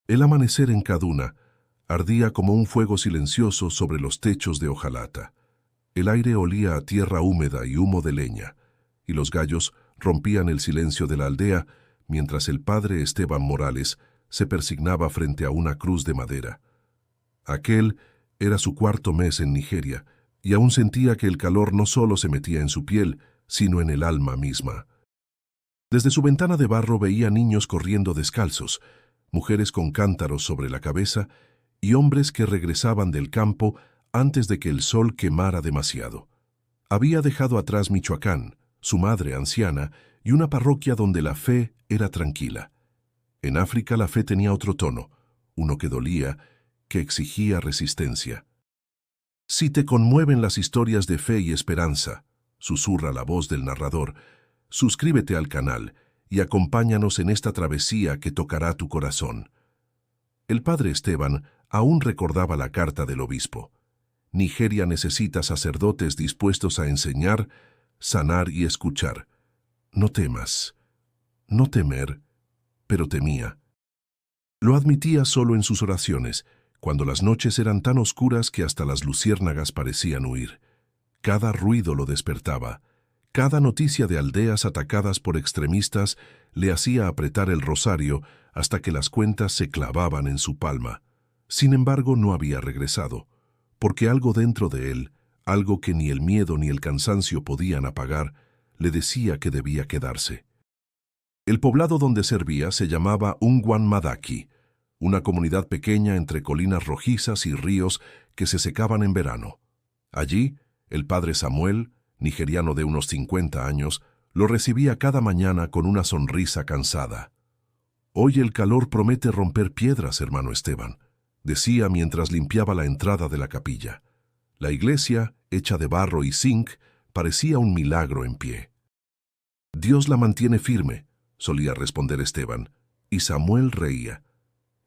El amanecer en Kaduna ardía como un fuego silencioso sobre los techos de hojalata. El aire olía a tierra húmeda y humo de leña, y los gallos rompían el silencio de la aldea mientras el padre Esteban Morales se persignaba frente a una cruz de madera. Aquel era su cuarto mes en Nigeria, y aún sentía que el calor no solo se metía en su piel, sino en el alma misma. Desde su ventana de barro veía niños corriendo descalzos, mujeres con cántaros sobre la cabeza y hombres que regresaban del campo antes de que el sol quemara demasiado. Había dejado atrás Michoacán, su madre anciana, y una parroquia donde la fe era tranquila. En África la fe tenía otro tono, uno que dolía, que exigía resistencia. Si te conmueven las historias de fe y esperanza, susurra la voz del narrador, suscríbete al canal y acompáñanos en esta travesía que tocará tu corazón. El padre Esteban aún recordaba la carta del obispo. Nigeria necesita sacerdotes dispuestos a enseñar, sanar y escuchar. No temas. No temer, pero temía. Lo admitía solo en sus oraciones, cuando las noches eran tan oscuras que hasta las luciérnagas parecían huir. Cada ruido lo despertaba. Cada noticia de aldeas atacadas por extremistas le hacía apretar el rosario hasta que las cuentas se clavaban en su palma. Sin embargo, no había regresado, porque algo dentro de él, algo que ni el miedo ni el cansancio podían apagar, le decía que debía quedarse. El poblado donde servía se llamaba Ungwan Madaki, una comunidad pequeña entre colinas rojizas y ríos que se secaban en verano. Allí, el padre Samuel, nigeriano de unos 50 años, lo recibía cada mañana con una sonrisa cansada. «Hoy el calor promete romper piedras, hermano Esteban», decía mientras limpiaba la entrada de la capilla. La iglesia, hecha de barro y zinc, parecía un milagro en pie. «Dios la mantiene firme», solía responder Esteban, y Samuel reía.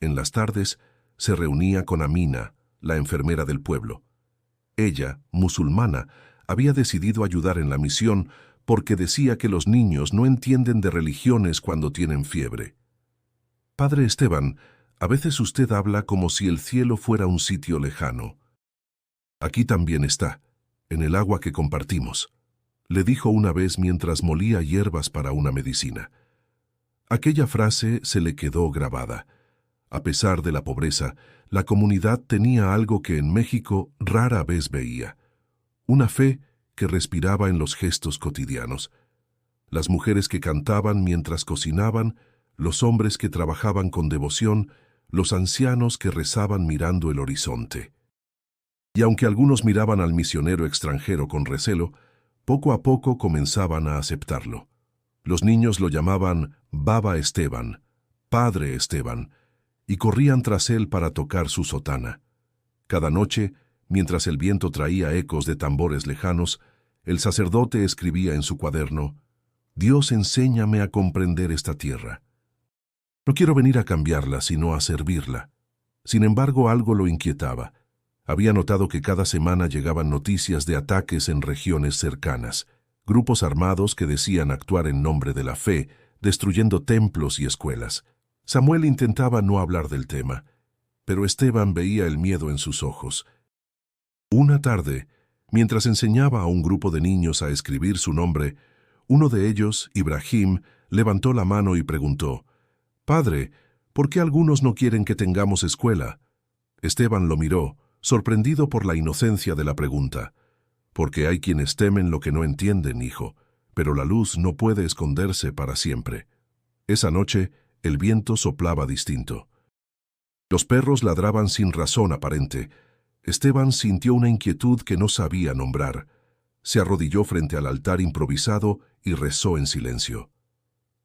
En las tardes se reunía con Amina, la enfermera del pueblo. Ella, musulmana, había decidido ayudar en la misión porque decía que los niños no entienden de religiones cuando tienen fiebre. «Padre Esteban, a veces usted habla como si el cielo fuera un sitio lejano». «Aquí también está, en el agua que compartimos», le dijo una vez mientras molía hierbas para una medicina. Aquella frase se le quedó grabada. A pesar de la pobreza, la comunidad tenía algo que en México rara vez veía: una fe que respiraba en los gestos cotidianos. Las mujeres que cantaban mientras cocinaban, los hombres que trabajaban con devoción, los ancianos que rezaban mirando el horizonte. Y aunque algunos miraban al misionero extranjero con recelo, poco a poco comenzaban a aceptarlo. Los niños lo llamaban Baba Esteban, Padre Esteban, y corrían tras él para tocar su sotana. Cada noche, mientras el viento traía ecos de tambores lejanos, el sacerdote escribía en su cuaderno: «Dios, enséñame a comprender esta tierra. No quiero venir a cambiarla, sino a servirla». Sin embargo, algo lo inquietaba. Había notado que cada semana llegaban noticias de ataques en regiones cercanas, grupos armados que decían actuar en nombre de la fe, destruyendo templos y escuelas. Samuel intentaba no hablar del tema, pero Esteban veía el miedo en sus ojos. Una tarde, mientras enseñaba a un grupo de niños a escribir su nombre, uno de ellos, Ibrahim, levantó la mano y preguntó: «Padre, ¿por qué algunos no quieren que tengamos escuela?». Esteban lo miró, sorprendido por la inocencia de la pregunta. «Porque hay quienes temen lo que no entienden, hijo, pero la luz no puede esconderse para siempre». Esa noche, el viento soplaba distinto. Los perros ladraban sin razón aparente. Esteban sintió una inquietud que no sabía nombrar. Se arrodilló frente al altar improvisado y rezó en silencio.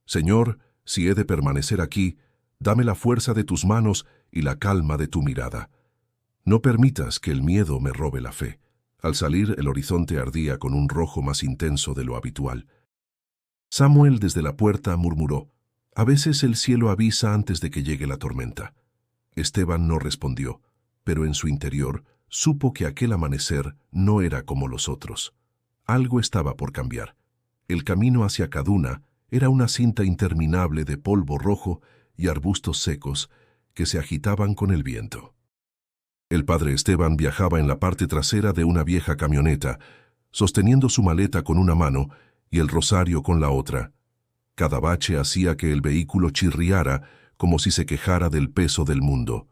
«Señor, si he de permanecer aquí, dame la fuerza de tus manos y la calma de tu mirada. No permitas que el miedo me robe la fe». Al salir, el horizonte ardía con un rojo más intenso de lo habitual. Samuel desde la puerta murmuró: «A veces el cielo avisa antes de que llegue la tormenta». Esteban no respondió, pero en su interior supo que aquel amanecer no era como los otros. Algo estaba por cambiar. El camino hacia Kaduna era una cinta interminable de polvo rojo y arbustos secos que se agitaban con el viento. El padre Esteban viajaba en la parte trasera de una vieja camioneta, sosteniendo su maleta con una mano y el rosario con la otra. Cada bache hacía que el vehículo chirriara como si se quejara del peso del mundo.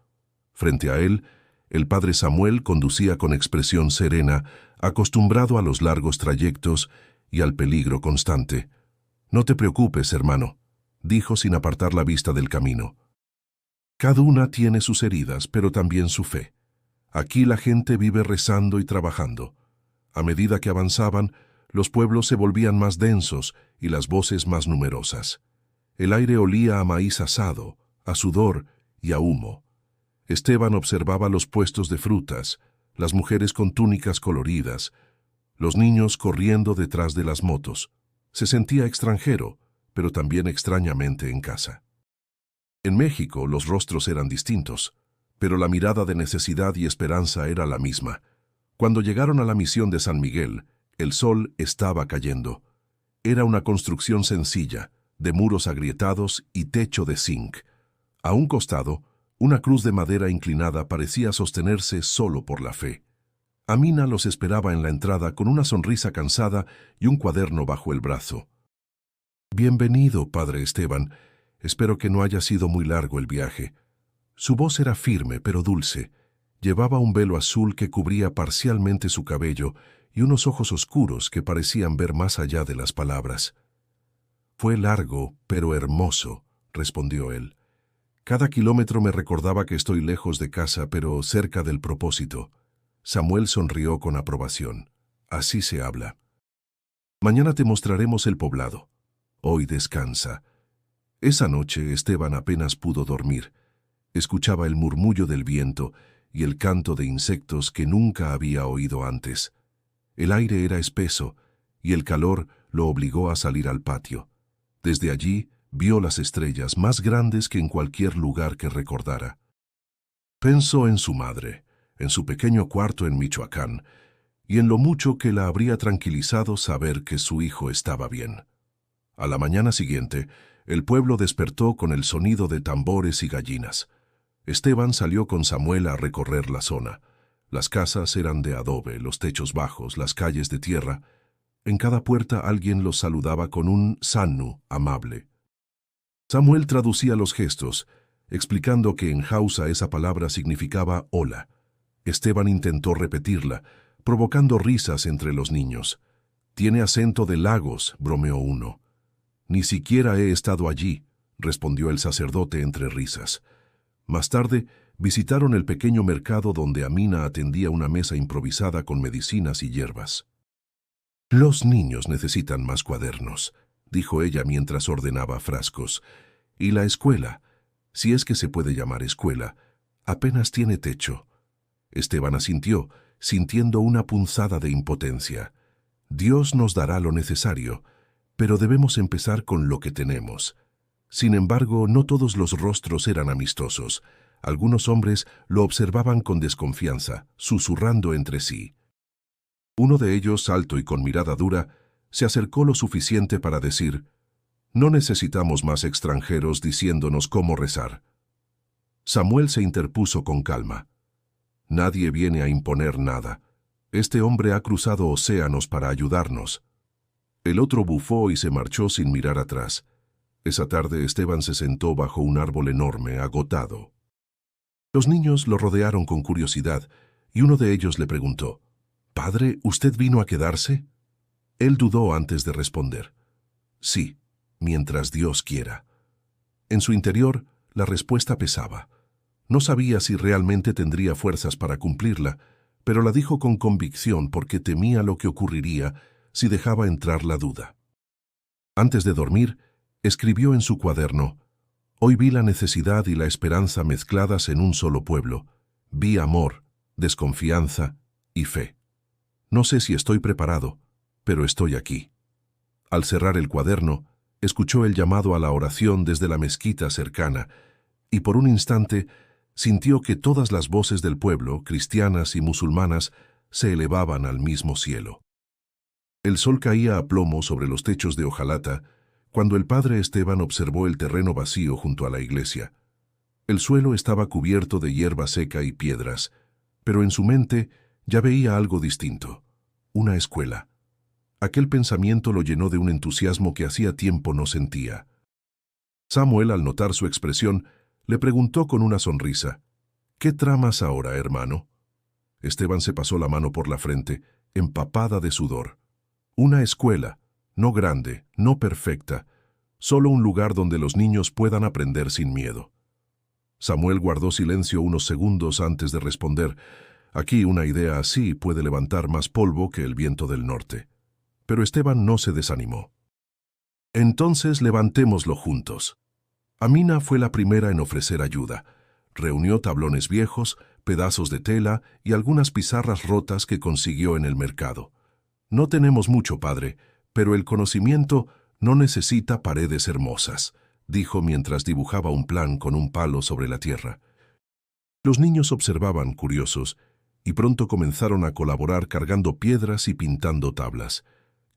Frente a él, el padre Samuel conducía con expresión serena, acostumbrado a los largos trayectos y al peligro constante. «No te preocupes, hermano», dijo sin apartar la vista del camino. «Cada una tiene sus heridas, pero también su fe. Aquí la gente vive rezando y trabajando. A medida que avanzaban, los pueblos se volvían más densos y las voces más numerosas. El aire olía a maíz asado, a sudor y a humo. Esteban observaba los puestos de frutas, las mujeres con túnicas coloridas, los niños corriendo detrás de las motos. Se sentía extranjero, pero también extrañamente en casa. En México los rostros eran distintos, pero la mirada de necesidad y esperanza era la misma. Cuando llegaron a la misión de San Miguel, el sol estaba cayendo. Era una construcción sencilla, de muros agrietados y techo de zinc. A un costado, una cruz de madera inclinada parecía sostenerse solo por la fe. Amina los esperaba en la entrada con una sonrisa cansada y un cuaderno bajo el brazo. «Bienvenido, padre Esteban. Espero que no haya sido muy largo el viaje». Su voz era firme pero dulce. Llevaba un velo azul que cubría parcialmente su cabello y unos ojos oscuros que parecían ver más allá de las palabras. «Fue largo, pero hermoso», respondió él. «Cada kilómetro me recordaba que estoy lejos de casa, pero cerca del propósito». Samuel sonrió con aprobación. «Así se habla. Mañana te mostraremos el poblado. Hoy descansa». Esa noche Esteban apenas pudo dormir. Escuchaba el murmullo del viento y el canto de insectos que nunca había oído antes. El aire era espeso y el calor lo obligó a salir al patio. Desde allí vio las estrellas más grandes que en cualquier lugar que recordara. Pensó en su madre, en su pequeño cuarto en Michoacán, y en lo mucho que la habría tranquilizado saber que su hijo estaba bien. A la mañana siguiente, el pueblo despertó con el sonido de tambores y gallinas. Esteban salió con Samuel a recorrer la zona. Las casas eran de adobe, los techos bajos, las calles de tierra. En cada puerta alguien los saludaba con un sannu amable. Samuel traducía los gestos, explicando que en Hausa esa palabra significaba hola. Esteban intentó repetirla, provocando risas entre los niños. «Tiene acento de Lagos», bromeó uno. «Ni siquiera he estado allí», respondió el sacerdote entre risas. Más tarde, visitaron el pequeño mercado donde Amina atendía una mesa improvisada con medicinas y hierbas. «Los niños necesitan más cuadernos», dijo ella mientras ordenaba frascos. «Y la escuela, si es que se puede llamar escuela, apenas tiene techo». Esteban asintió, sintiendo una punzada de impotencia. «Dios nos dará lo necesario, pero debemos empezar con lo que tenemos». Sin embargo, no todos los rostros eran amistosos. Algunos hombres lo observaban con desconfianza, susurrando entre sí. Uno de ellos, alto y con mirada dura, se acercó lo suficiente para decir: «No necesitamos más extranjeros diciéndonos cómo rezar». Samuel se interpuso con calma. «Nadie viene a imponer nada. Este hombre ha cruzado océanos para ayudarnos». El otro bufó y se marchó sin mirar atrás. Esa tarde Esteban se sentó bajo un árbol enorme, agotado. Los niños lo rodearon con curiosidad y uno de ellos le preguntó: «Padre, ¿usted vino a quedarse?». Él dudó antes de responder: «Sí, mientras Dios quiera». En su interior, la respuesta pesaba. No sabía si realmente tendría fuerzas para cumplirla, pero la dijo con convicción porque temía lo que ocurriría si dejaba entrar la duda. Antes de dormir, escribió en su cuaderno: «Hoy vi la necesidad y la esperanza mezcladas en un solo pueblo. Vi amor, desconfianza y fe. No sé si estoy preparado, pero estoy aquí». Al cerrar el cuaderno, escuchó el llamado a la oración desde la mezquita cercana, y por un instante sintió que todas las voces del pueblo, cristianas y musulmanas, se elevaban al mismo cielo. El sol caía a plomo sobre los techos de hojalata cuando el padre Esteban observó el terreno vacío junto a la iglesia. El suelo estaba cubierto de hierba seca y piedras, pero en su mente ya veía algo distinto. Una escuela. Aquel pensamiento lo llenó de un entusiasmo que hacía tiempo no sentía. Samuel, al notar su expresión, le preguntó con una sonrisa: «¿Qué tramas ahora, hermano?». Esteban se pasó la mano por la frente, empapada de sudor. Una escuela, no grande, no perfecta, solo un lugar donde los niños puedan aprender sin miedo. Samuel guardó silencio unos segundos antes de responder: «Aquí una idea así puede levantar más polvo que el viento del norte». Pero Esteban no se desanimó. «Entonces levantémoslo juntos». Amina fue la primera en ofrecer ayuda. Reunió tablones viejos, pedazos de tela y algunas pizarras rotas que consiguió en el mercado. «No tenemos mucho, padre, pero el conocimiento no necesita paredes hermosas», dijo mientras dibujaba un plan con un palo sobre la tierra. Los niños observaban, curiosos, y pronto comenzaron a colaborar cargando piedras y pintando tablas.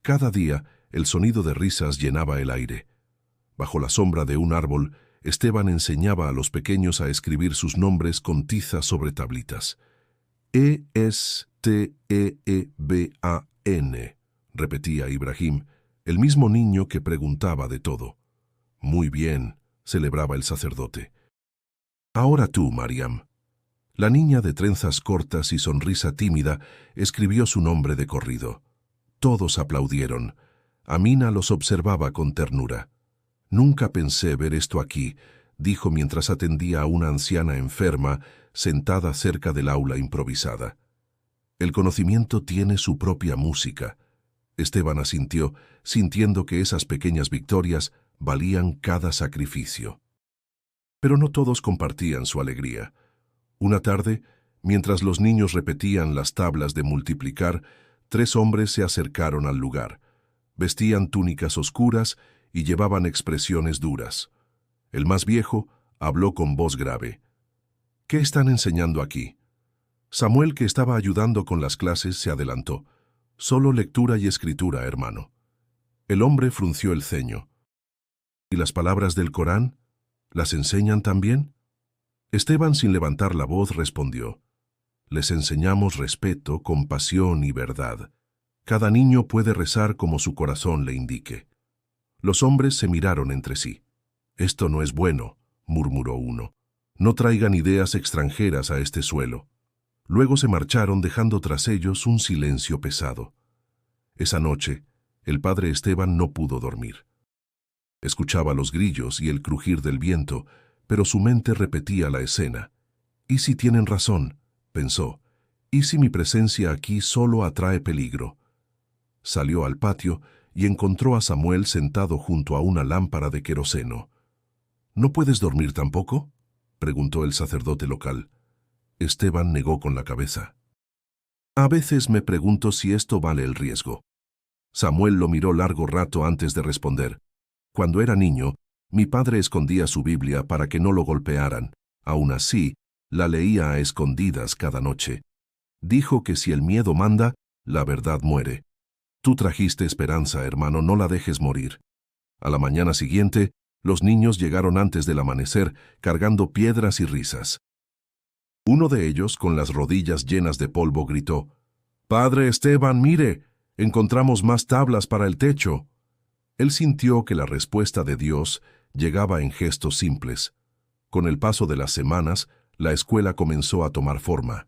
Cada día, el sonido de risas llenaba el aire. Bajo la sombra de un árbol, Esteban enseñaba a los pequeños a escribir sus nombres con tiza sobre tablitas. «Esteban», repetía Ibrahim, el mismo niño que preguntaba de todo. «Muy bien», celebraba el sacerdote. «Ahora tú, Mariam». La niña de trenzas cortas y sonrisa tímida escribió su nombre de corrido. Todos aplaudieron. Amina los observaba con ternura. «Nunca pensé ver esto aquí», dijo mientras atendía a una anciana enferma sentada cerca del aula improvisada. «El conocimiento tiene su propia música». Esteban asintió, sintiendo que esas pequeñas victorias valían cada sacrificio. Pero no todos compartían su alegría. Una tarde, mientras los niños repetían las tablas de multiplicar, 3 hombres se acercaron al lugar. Vestían túnicas oscuras y llevaban expresiones duras. El más viejo habló con voz grave. «¿Qué están enseñando aquí?». Samuel, que estaba ayudando con las clases, se adelantó. «Solo lectura y escritura, hermano». El hombre frunció el ceño. «¿Y las palabras del Corán? ¿Las enseñan también?». Esteban, sin levantar la voz, respondió: «Les enseñamos respeto, compasión y verdad. Cada niño puede rezar como su corazón le indique». Los hombres se miraron entre sí. «Esto no es bueno», murmuró uno. «No traigan ideas extranjeras a este suelo». Luego se marcharon dejando tras ellos un silencio pesado. Esa noche, el padre Esteban no pudo dormir. Escuchaba los grillos y el crujir del viento, pero su mente repetía la escena. «¿Y si tienen razón?», pensó. «¿Y si mi presencia aquí solo atrae peligro?». Salió al patio y encontró a Samuel sentado junto a una lámpara de queroseno. «¿No puedes dormir tampoco?», preguntó el sacerdote local. Esteban negó con la cabeza. «A veces me pregunto si esto vale el riesgo». Samuel lo miró largo rato antes de responder. «Cuando era niño, mi padre escondía su Biblia para que no lo golpearan. Aún así, la leía a escondidas cada noche. Dijo que si el miedo manda, la verdad muere. Tú trajiste esperanza, hermano, no la dejes morir». A la mañana siguiente, los niños llegaron antes del amanecer, cargando piedras y risas. Uno de ellos, con las rodillas llenas de polvo, gritó: «Padre Esteban, mire, encontramos más tablas para el techo». Él sintió que la respuesta de Dios llegaba en gestos simples. Con el paso de las semanas, la escuela comenzó a tomar forma.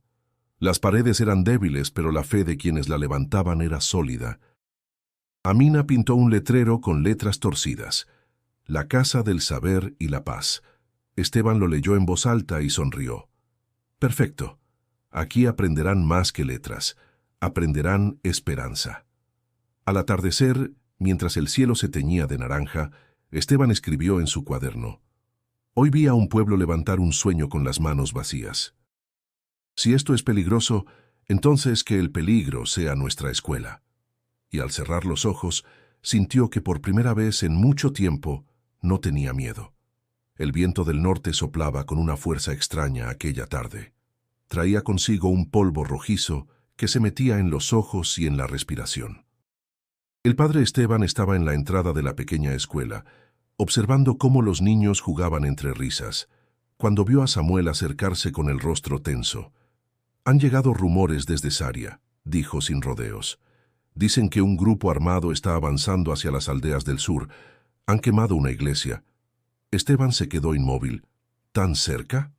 Las paredes eran débiles, pero la fe de quienes la levantaban era sólida. Amina pintó un letrero con letras torcidas: «La casa del saber y la paz». Esteban lo leyó en voz alta y sonrió. «Perfecto. Aquí aprenderán más que letras. Aprenderán esperanza». Al atardecer, mientras el cielo se teñía de naranja, Esteban escribió en su cuaderno: «Hoy vi a un pueblo levantar un sueño con las manos vacías. Si esto es peligroso, entonces que el peligro sea nuestra escuela». Y al cerrar los ojos, sintió que por primera vez en mucho tiempo no tenía miedo. El viento del norte soplaba con una fuerza extraña aquella tarde. Traía consigo un polvo rojizo que se metía en los ojos y en la respiración. El padre Esteban estaba en la entrada de la pequeña escuela, observando cómo los niños jugaban entre risas. cuando vio a Samuel acercarse con el rostro tenso. «Han llegado rumores desde Saria», dijo sin rodeos. «Dicen que un grupo armado está avanzando hacia las aldeas del sur. Han quemado una iglesia». Esteban se quedó inmóvil. «¿Tan cerca?».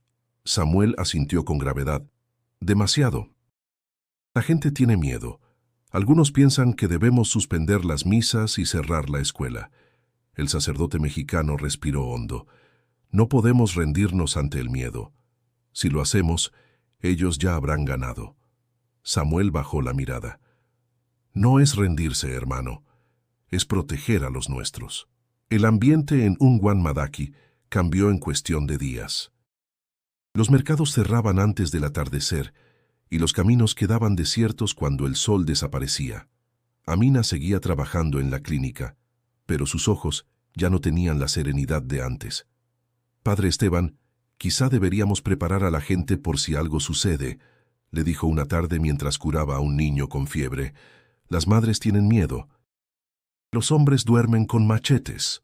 Samuel asintió con gravedad. «Demasiado. La gente tiene miedo. Algunos piensan que debemos suspender las misas y cerrar la escuela». El sacerdote mexicano respiró hondo. «No podemos rendirnos ante el miedo. Si lo hacemos, ellos ya habrán ganado». Samuel bajó la mirada. «No es rendirse, hermano. Es proteger a los nuestros». El ambiente en Ungwan Madaki cambió en cuestión de días. Los mercados cerraban antes del atardecer y los caminos quedaban desiertos cuando el sol desaparecía. Amina seguía trabajando en la clínica, pero sus ojos ya no tenían la serenidad de antes. «Padre Esteban, quizá deberíamos preparar a la gente por si algo sucede», le dijo una tarde mientras curaba a un niño con fiebre. «Las madres tienen miedo. Los hombres duermen con machetes».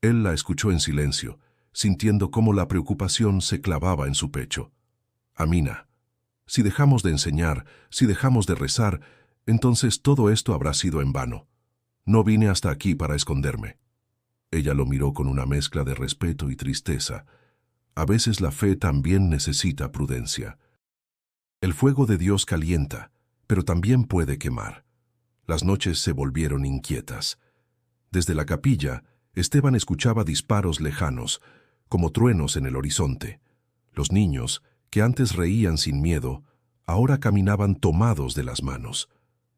Él la escuchó en silencio, sintiendo cómo la preocupación se clavaba en su pecho. «Amina, si dejamos de enseñar, si dejamos de rezar, entonces todo esto habrá sido en vano. No vine hasta aquí para esconderme». Ella lo miró con una mezcla de respeto y tristeza. A veces la fe también necesita prudencia. El fuego de Dios calienta, pero también puede quemar. Las noches se volvieron inquietas. Desde la capilla, Esteban escuchaba disparos lejanos, como truenos en el horizonte. Los niños, que antes reían sin miedo, ahora caminaban tomados de las manos.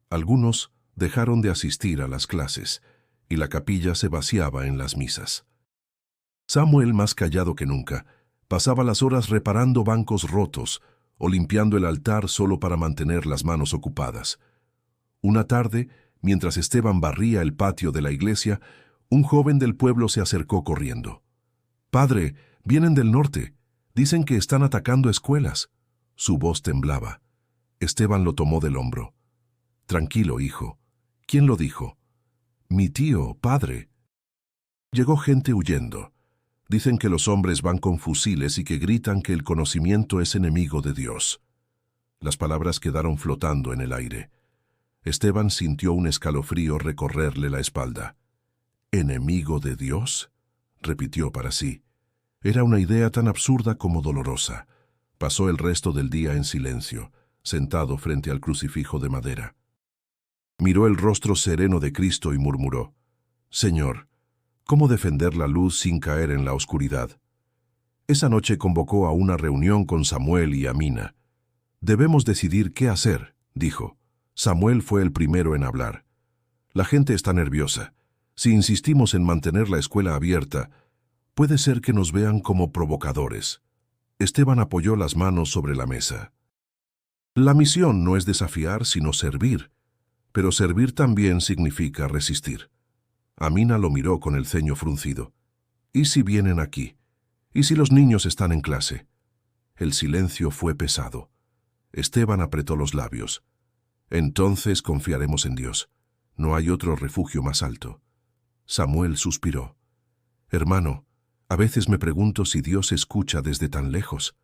Algunos dejaron de asistir a las clases, y la capilla se vaciaba en las misas. Samuel, más callado que nunca, pasaba las horas reparando bancos rotos o limpiando el altar solo para mantener las manos ocupadas. Una tarde, mientras Esteban barría el patio de la iglesia, un joven del pueblo se acercó corriendo. «Padre, vienen del norte. Dicen que están atacando escuelas». Su voz temblaba. Esteban lo tomó del hombro. «Tranquilo, hijo. ¿Quién lo dijo?» «Mi tío, padre». Llegó gente huyendo. Dicen que los hombres van con fusiles y que gritan que el conocimiento es enemigo de Dios. Las palabras quedaron flotando en el aire. Esteban sintió un escalofrío recorrerle la espalda. «¿Enemigo de Dios?», repitió para sí. Era una idea tan absurda como dolorosa. Pasó el resto del día en silencio, sentado frente al crucifijo de madera. Miró el rostro sereno de Cristo y murmuró: «Señor, ¿cómo defender la luz sin caer en la oscuridad?». Esa noche convocó a una reunión con Samuel y Amina. «Debemos decidir qué hacer», dijo. Samuel fue el primero en hablar. «La gente está nerviosa. Si insistimos en mantener la escuela abierta, puede ser que nos vean como provocadores». Esteban apoyó las manos sobre la mesa. «La misión no es desafiar, sino servir. Pero servir también significa resistir». Amina lo miró con el ceño fruncido. «¿Y si vienen aquí? ¿Y si los niños están en clase?». El silencio fue pesado. Esteban apretó los labios. «Entonces confiaremos en Dios. No hay otro refugio más alto». Samuel suspiró. «Hermano, a veces me pregunto si Dios escucha desde tan lejos».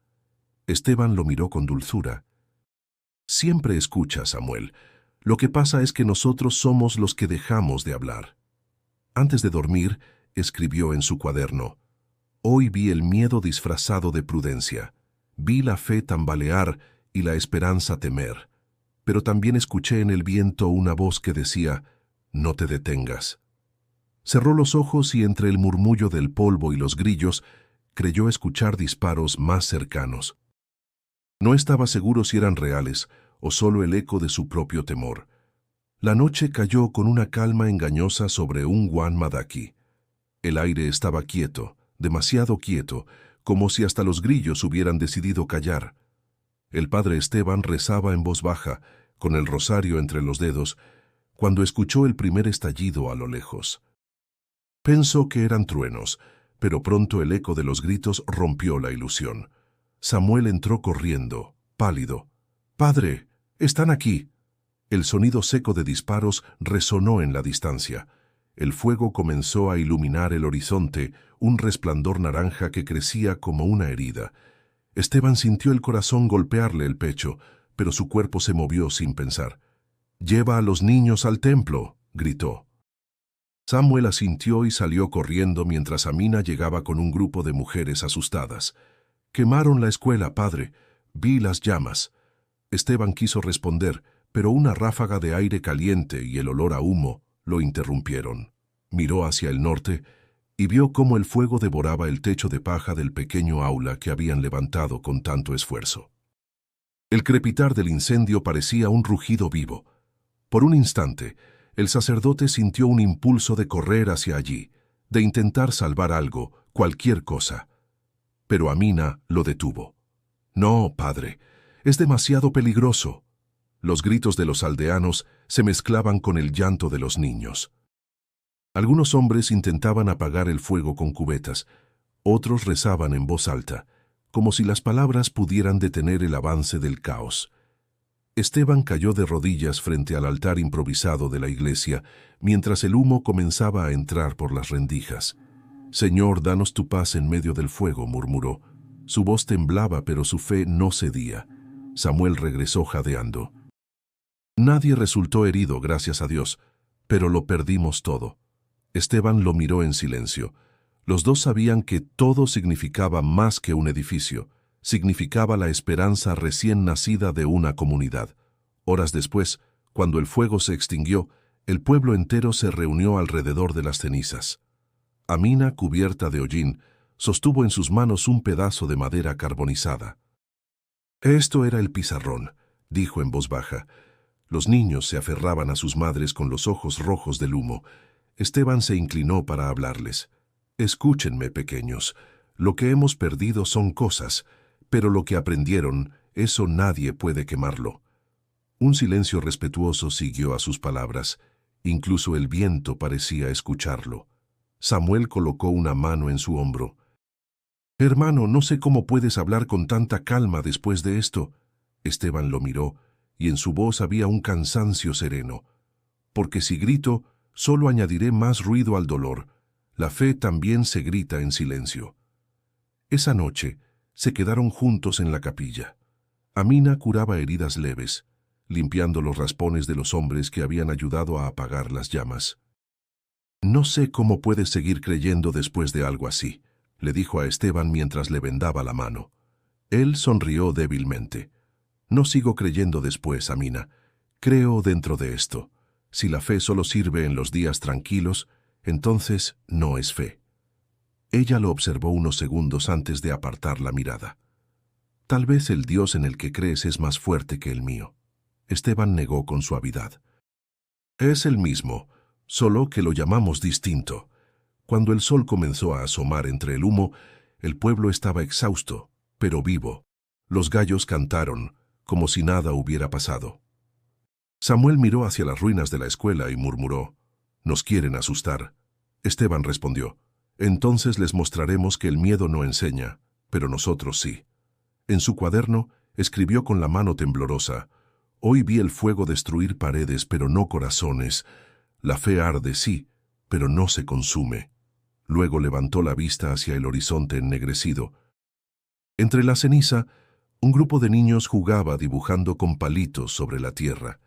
Esteban lo miró con dulzura. «Siempre escucha, Samuel. Lo que pasa es que nosotros somos los que dejamos de hablar». Antes de dormir, escribió en su cuaderno: «Hoy vi el miedo disfrazado de prudencia. Vi la fe tambalear y la esperanza temer. Pero también escuché en el viento una voz que decía: no te detengas». Cerró los ojos y entre el murmullo del polvo y los grillos, creyó escuchar disparos más cercanos. No estaba seguro si eran reales o solo el eco de su propio temor. La noche cayó con una calma engañosa sobre Ungwan Madaki. El aire estaba quieto, demasiado quieto, como si hasta los grillos hubieran decidido callar. El padre Esteban rezaba en voz baja, con el rosario entre los dedos, cuando escuchó el primer estallido a lo lejos. Pensó que eran truenos, pero pronto el eco de los gritos rompió la ilusión. Samuel entró corriendo, pálido. «Padre, están aquí». El sonido seco de disparos resonó en la distancia. El fuego comenzó a iluminar el horizonte, un resplandor naranja que crecía como una herida. Esteban sintió el corazón golpearle el pecho, pero su cuerpo se movió sin pensar. «¡Lleva a los niños al templo!», gritó. Samuel asintió y salió corriendo mientras Amina llegaba con un grupo de mujeres asustadas. «Quemaron la escuela, padre. Vi las llamas». Esteban quiso responder, pero una ráfaga de aire caliente y el olor a humo lo interrumpieron. Miró hacia el norte y vio cómo el fuego devoraba el techo de paja del pequeño aula que habían levantado con tanto esfuerzo. El crepitar del incendio parecía un rugido vivo. Por un instante, el sacerdote sintió un impulso de correr hacia allí, de intentar salvar algo, cualquier cosa. Pero Amina lo detuvo. «No, padre, es demasiado peligroso». Los gritos de los aldeanos se mezclaban con el llanto de los niños. Algunos hombres intentaban apagar el fuego con cubetas, otros rezaban en voz alta, como si las palabras pudieran detener el avance del caos. Esteban cayó de rodillas frente al altar improvisado de la iglesia, mientras el humo comenzaba a entrar por las rendijas. «Señor, danos tu paz en medio del fuego», murmuró. Su voz temblaba, pero su fe no cedía. Samuel regresó jadeando. Nadie resultó herido, gracias a Dios, pero lo perdimos todo. Esteban lo miró en silencio. Los dos sabían que todo significaba más que un edificio. Significaba la esperanza recién nacida de una comunidad. Horas después, cuando el fuego se extinguió, el pueblo entero se reunió alrededor de las cenizas. Amina, cubierta de hollín, sostuvo en sus manos un pedazo de madera carbonizada. «Esto era el pizarrón», dijo en voz baja. Los niños se aferraban a sus madres con los ojos rojos del humo. Esteban se inclinó para hablarles. «Escúchenme, pequeños. Lo que hemos perdido son cosas, pero lo que aprendieron, eso nadie puede quemarlo». Un silencio respetuoso siguió a sus palabras. Incluso el viento parecía escucharlo. Samuel colocó una mano en su hombro. «Hermano, no sé cómo puedes hablar con tanta calma después de esto». Esteban lo miró, y en su voz había un cansancio sereno. «Porque si grito, solo añadiré más ruido al dolor. La fe también se grita en silencio». Esa noche se quedaron juntos en la capilla. Amina curaba heridas leves, limpiando los raspones de los hombres que habían ayudado a apagar las llamas. «No sé cómo puedes seguir creyendo después de algo así», le dijo a Esteban mientras le vendaba la mano. Él sonrió débilmente. «No sigo creyendo después, Amina. Creo dentro de esto. Si la fe solo sirve en los días tranquilos, entonces no es fe». Ella lo observó unos segundos antes de apartar la mirada. «Tal vez el Dios en el que crees es más fuerte que el mío». Esteban negó con suavidad. «Es el mismo, solo que lo llamamos distinto». Cuando el sol comenzó a asomar entre el humo, el pueblo estaba exhausto, pero vivo. Los gallos cantaron, como si nada hubiera pasado. Samuel miró hacia las ruinas de la escuela y murmuró: «Nos quieren asustar». Esteban respondió: «Entonces les mostraremos que el miedo no enseña, pero nosotros sí». En su cuaderno escribió con la mano temblorosa: «Hoy vi el fuego destruir paredes, pero no corazones. La fe arde, sí, pero no se consume». Luego levantó la vista hacia el horizonte ennegrecido. Entre la ceniza, un grupo de niños jugaba dibujando con palitos sobre la tierra.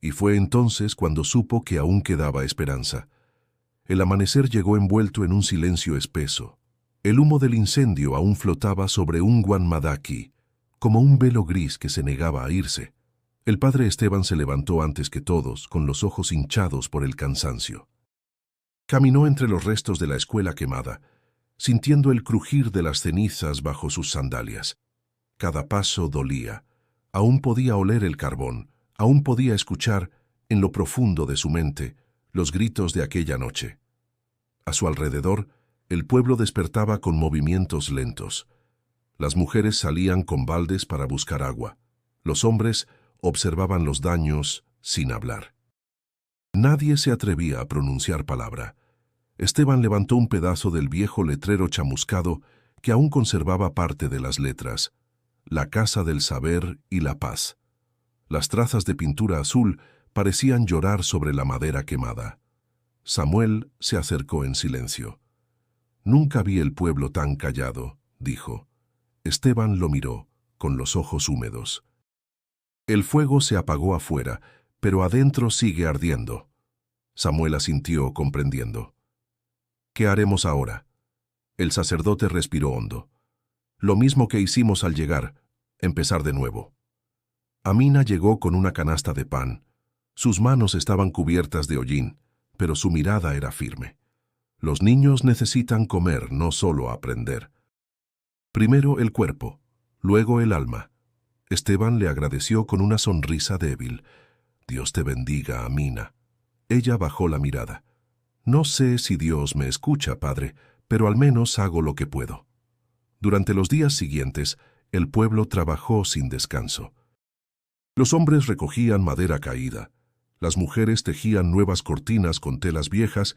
Y fue entonces cuando supo que aún quedaba esperanza. El amanecer llegó envuelto en un silencio espeso. El humo del incendio aún flotaba sobre un guanmadaki, como un velo gris que se negaba a irse. El padre Esteban se levantó antes que todos, con los ojos hinchados por el cansancio. Caminó entre los restos de la escuela quemada, sintiendo el crujir de las cenizas bajo sus sandalias. Cada paso dolía. Aún podía oler el carbón, aún podía escuchar, en lo profundo de su mente, los gritos de aquella noche. A su alrededor, el pueblo despertaba con movimientos lentos. Las mujeres salían con baldes para buscar agua. Los hombres observaban los daños sin hablar. Nadie se atrevía a pronunciar palabra. Esteban levantó un pedazo del viejo letrero chamuscado que aún conservaba parte de las letras: «La casa del saber y la paz». Las trazas de pintura azul parecían llorar sobre la madera quemada. Samuel se acercó en silencio. «Nunca vi el pueblo tan callado», dijo. Esteban lo miró, con los ojos húmedos. El fuego se apagó afuera, pero adentro sigue ardiendo. Samuel asintió, comprendiendo. «¿Qué haremos ahora?». El sacerdote respiró hondo. «Lo mismo que hicimos al llegar, empezar de nuevo». Amina llegó con una canasta de pan. Sus manos estaban cubiertas de hollín, pero su mirada era firme. Los niños necesitan comer, no solo aprender. Primero el cuerpo, luego el alma. Esteban le agradeció con una sonrisa débil. «Dios te bendiga, Amina». Ella bajó la mirada. «No sé si Dios me escucha, padre, pero al menos hago lo que puedo». Durante los días siguientes, el pueblo trabajó sin descanso. Los hombres recogían madera caída, las mujeres tejían nuevas cortinas con telas viejas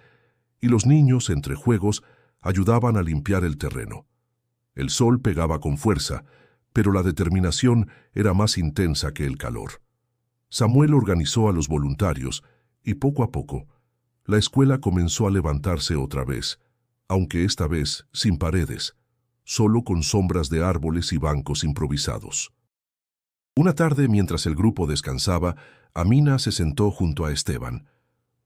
y los niños, entre juegos, ayudaban a limpiar el terreno. El sol pegaba con fuerza, pero la determinación era más intensa que el calor. Samuel organizó a los voluntarios y poco a poco, la escuela comenzó a levantarse otra vez, aunque esta vez sin paredes, solo con sombras de árboles y bancos improvisados. Una tarde, mientras el grupo descansaba, Amina se sentó junto a Esteban.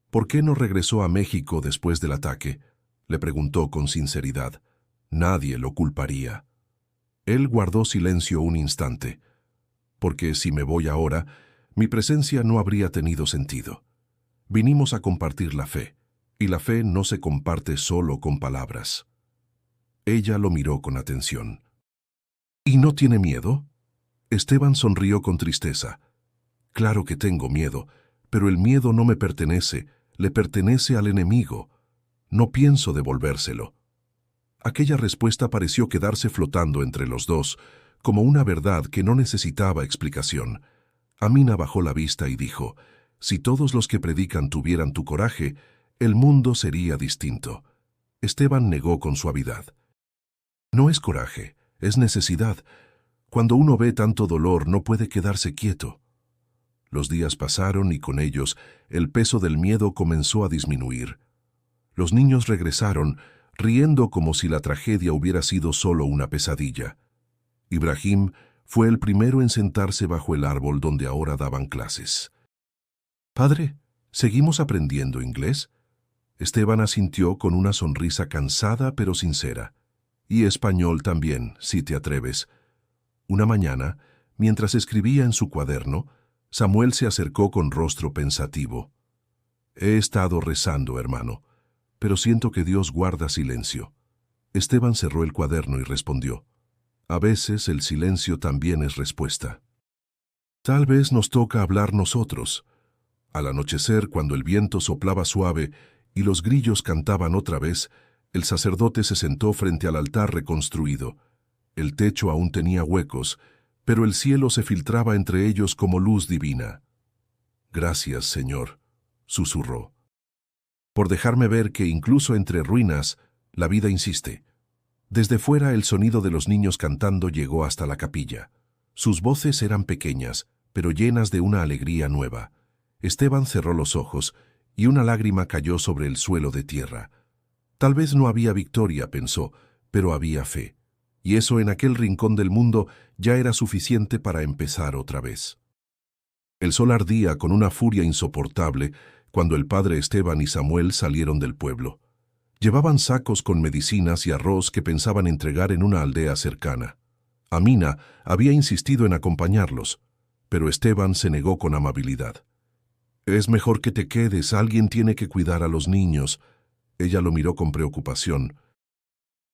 «¿Por qué no regresó a México después del ataque?», le preguntó con sinceridad. Nadie lo culparía. Él guardó silencio un instante. «Porque si me voy ahora, mi presencia no habría tenido sentido. Vinimos a compartir la fe, y la fe no se comparte solo con palabras». Ella lo miró con atención. «¿Y no tiene miedo?». Esteban sonrió con tristeza. «Claro que tengo miedo, pero el miedo no me pertenece, le pertenece al enemigo. No pienso devolvérselo». Aquella respuesta pareció quedarse flotando entre los dos, como una verdad que no necesitaba explicación. Amina bajó la vista y dijo: «Si todos los que predican tuvieran tu coraje, el mundo sería distinto». Esteban negó con suavidad. «No es coraje, es necesidad. Cuando uno ve tanto dolor, no puede quedarse quieto». Los días pasaron y con ellos el peso del miedo comenzó a disminuir. Los niños regresaron, riendo como si la tragedia hubiera sido solo una pesadilla. Ibrahim fue el primero en sentarse bajo el árbol donde ahora daban clases. «Padre, ¿seguimos aprendiendo inglés?». Esteban asintió con una sonrisa cansada pero sincera. «Y español también, si te atreves». Una mañana, mientras escribía en su cuaderno, Samuel se acercó con rostro pensativo. «He estado rezando, hermano, pero siento que Dios guarda silencio». Esteban cerró el cuaderno y respondió: «A veces el silencio también es respuesta. Tal vez nos toca hablar nosotros». Al anochecer, cuando el viento soplaba suave y los grillos cantaban otra vez, el sacerdote se sentó frente al altar reconstruido. El techo aún tenía huecos, pero el cielo se filtraba entre ellos como luz divina. «Gracias, Señor», susurró, «por dejarme ver que incluso entre ruinas la vida insiste». Desde fuera el sonido de los niños cantando llegó hasta la capilla. Sus voces eran pequeñas, pero llenas de una alegría nueva. Esteban cerró los ojos y una lágrima cayó sobre el suelo de tierra. Tal vez no había victoria, pensó, pero había fe. Y eso en aquel rincón del mundo ya era suficiente para empezar otra vez. El sol ardía con una furia insoportable cuando el padre Esteban y Samuel salieron del pueblo. Llevaban sacos con medicinas y arroz que pensaban entregar en una aldea cercana. Amina había insistido en acompañarlos, pero Esteban se negó con amabilidad. «Es mejor que te quedes, alguien tiene que cuidar a los niños». Ella lo miró con preocupación.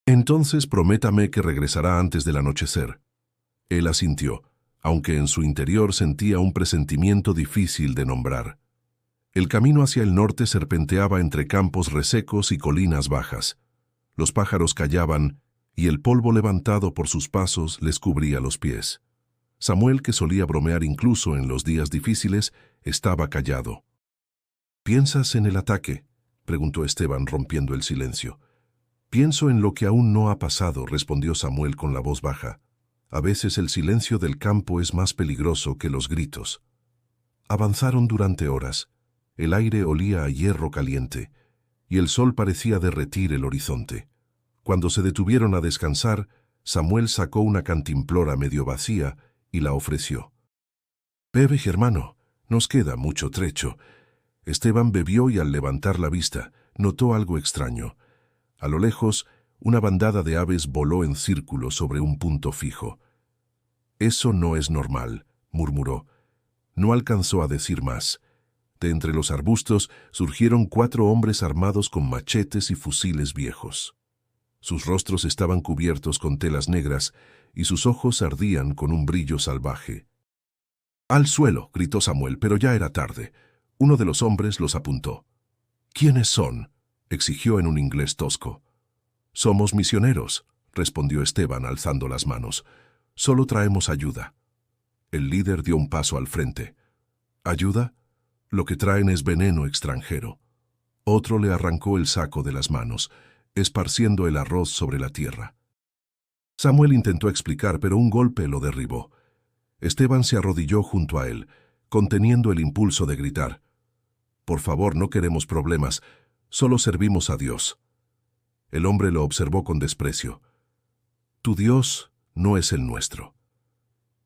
«Entonces prométame que regresará antes del anochecer». Él asintió, aunque en su interior sentía un presentimiento difícil de nombrar. El camino hacia el norte serpenteaba entre campos resecos y colinas bajas. Los pájaros callaban y el polvo levantado por sus pasos les cubría los pies. Samuel, que solía bromear incluso en los días difíciles, estaba callado. «¿Piensas en el ataque?», preguntó Esteban rompiendo el silencio. «Pienso en lo que aún no ha pasado», respondió Samuel con la voz baja. «A veces el silencio del campo es más peligroso que los gritos». Avanzaron durante horas. El aire olía a hierro caliente. y el sol parecía derretir el horizonte. Cuando se detuvieron a descansar, Samuel sacó una cantimplora medio vacía y la ofreció. «Bebe, hermano, nos queda mucho trecho». Esteban bebió y al levantar la vista, notó algo extraño. A lo lejos, una bandada de aves voló en círculo sobre un punto fijo. «Eso no es normal», murmuró. No alcanzó a decir más. De entre los arbustos surgieron 4 hombres armados con machetes y fusiles viejos. Sus rostros estaban cubiertos con telas negras y sus ojos ardían con un brillo salvaje. «Al suelo», gritó Samuel, pero ya era tarde. Uno de los hombres los apuntó. «¿Quiénes son?», exigió en un inglés tosco. «Somos misioneros», respondió Esteban alzando las manos. «Solo traemos ayuda». El líder dio un paso al frente. «¿Ayuda? Lo que traen es veneno extranjero». Otro le arrancó el saco de las manos, esparciendo el arroz sobre la tierra. Samuel intentó explicar, pero un golpe lo derribó. Esteban se arrodilló junto a él, conteniendo el impulso de gritar. «Por favor, no queremos problemas, solo servimos a Dios». El hombre lo observó con desprecio. «Tu Dios no es el nuestro».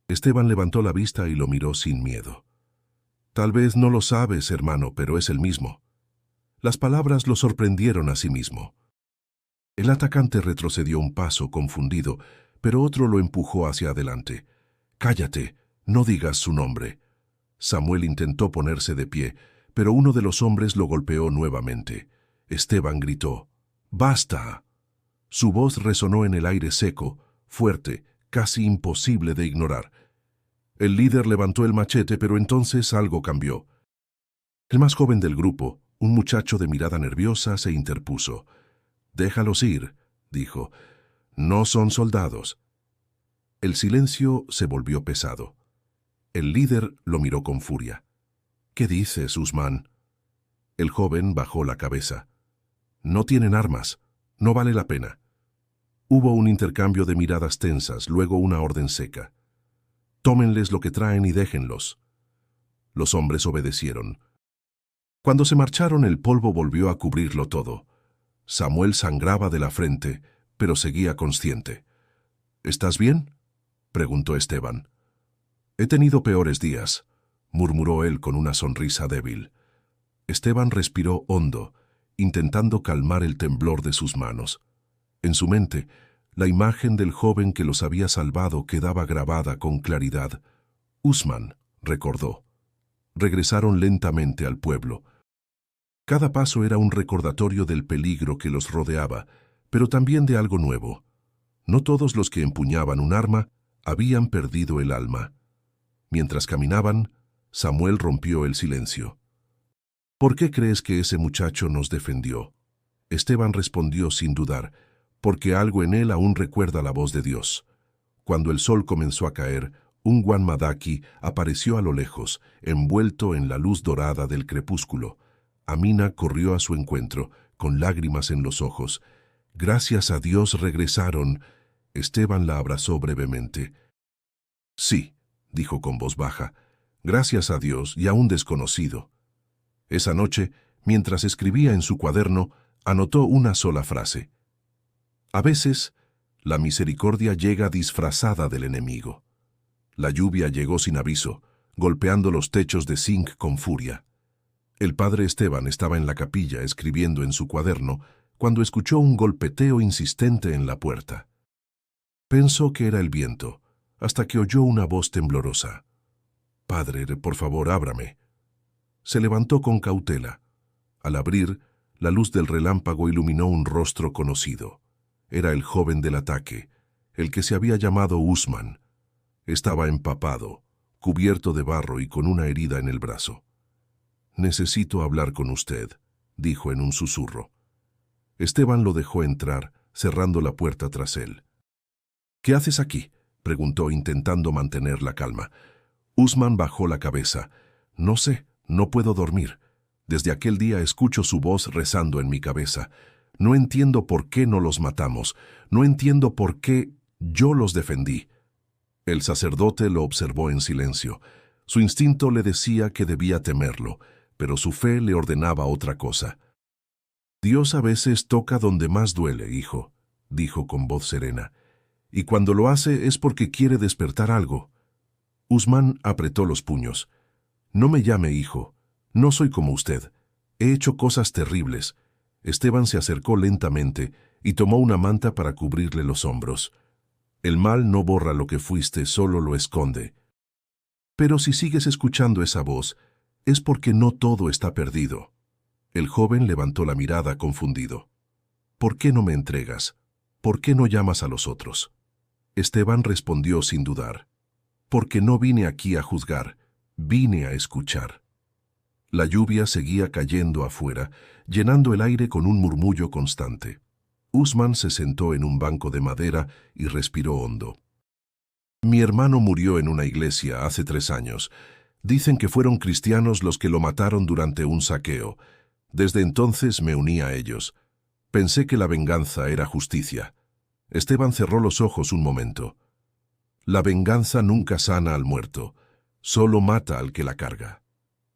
Esteban levantó la vista y lo miró sin miedo. «Tal vez no lo sabes, hermano, pero es el mismo». Las palabras lo sorprendieron a sí mismo. El atacante retrocedió un paso, confundido, pero otro lo empujó hacia adelante. «Cállate, no digas su nombre». Samuel intentó ponerse de pie, pero uno de los hombres lo golpeó nuevamente. Esteban gritó, «¡Basta!». Su voz resonó en el aire seco, fuerte, casi imposible de ignorar. El líder levantó el machete, pero entonces algo cambió. El más joven del grupo, un muchacho de mirada nerviosa, se interpuso. «Déjalos ir», dijo. «No son soldados». El silencio se volvió pesado. El líder lo miró con furia. «¿Qué dices, Usman?». El joven bajó la cabeza. «No tienen armas. No vale la pena». Hubo un intercambio de miradas tensas, luego una orden seca. «Tómenles lo que traen y déjenlos». Los hombres obedecieron. Cuando se marcharon, el polvo volvió a cubrirlo todo. Samuel sangraba de la frente, pero seguía consciente. «¿Estás bien?», preguntó Esteban. «He tenido peores días», murmuró él con una sonrisa débil. Esteban respiró hondo, intentando calmar el temblor de sus manos. En su mente, la imagen del joven que los había salvado quedaba grabada con claridad. «Usman», recordó. Regresaron lentamente al pueblo. Cada paso era un recordatorio del peligro que los rodeaba, pero también de algo nuevo. No todos los que empuñaban un arma habían perdido el alma. Mientras caminaban, Samuel rompió el silencio. «¿Por qué crees que ese muchacho nos defendió?». Esteban respondió sin dudar, «porque algo en él aún recuerda la voz de Dios». Cuando el sol comenzó a caer, un guanmadaki apareció a lo lejos, envuelto en la luz dorada del crepúsculo. Amina corrió a su encuentro, con lágrimas en los ojos. «Gracias a Dios regresaron». Esteban la abrazó brevemente. «Sí», dijo con voz baja, «gracias a Dios y a un desconocido». Esa noche, mientras escribía en su cuaderno, anotó una sola frase. «A veces, la misericordia llega disfrazada del enemigo». La lluvia llegó sin aviso, golpeando los techos de zinc con furia. El padre Esteban estaba en la capilla escribiendo en su cuaderno cuando escuchó un golpeteo insistente en la puerta. Pensó que era el viento, hasta que oyó una voz temblorosa. «Padre, por favor, ábrame». Se levantó con cautela. Al abrir, la luz del relámpago iluminó un rostro conocido. Era el joven del ataque, el que se había llamado Usman. Estaba empapado, cubierto de barro y con una herida en el brazo. «Necesito hablar con usted», dijo en un susurro. Esteban lo dejó entrar, cerrando la puerta tras él. «¿Qué haces aquí?», preguntó intentando mantener la calma. Usman bajó la cabeza. «No sé, no puedo dormir. Desde aquel día escucho su voz rezando en mi cabeza. No entiendo por qué no los matamos. No entiendo por qué yo los defendí». El sacerdote lo observó en silencio. Su instinto le decía que debía temerlo, pero su fe le ordenaba otra cosa. Dios a veces toca donde más duele, hijo, dijo con voz serena, y cuando lo hace es porque quiere despertar algo. Usman apretó los puños. No me llame hijo, no soy como usted. He hecho cosas terribles. Esteban se acercó lentamente y tomó una manta para cubrirle los hombros. El mal no borra lo que fuiste, solo lo esconde. Pero si sigues escuchando esa voz, es porque no todo está perdido. El joven levantó la mirada confundido. ¿Por qué no me entregas? ¿Por qué no llamas a los otros? Esteban respondió sin dudar. Porque no vine aquí a juzgar, vine a escuchar. La lluvia seguía cayendo afuera, llenando el aire con un murmullo constante. Usman se sentó en un banco de madera y respiró hondo. Mi hermano murió en una iglesia hace 3 años. Dicen que fueron cristianos los que lo mataron durante un saqueo. Desde entonces me uní a ellos. Pensé que la venganza era justicia. Esteban cerró los ojos un momento. La venganza nunca sana al muerto, solo mata al que la carga.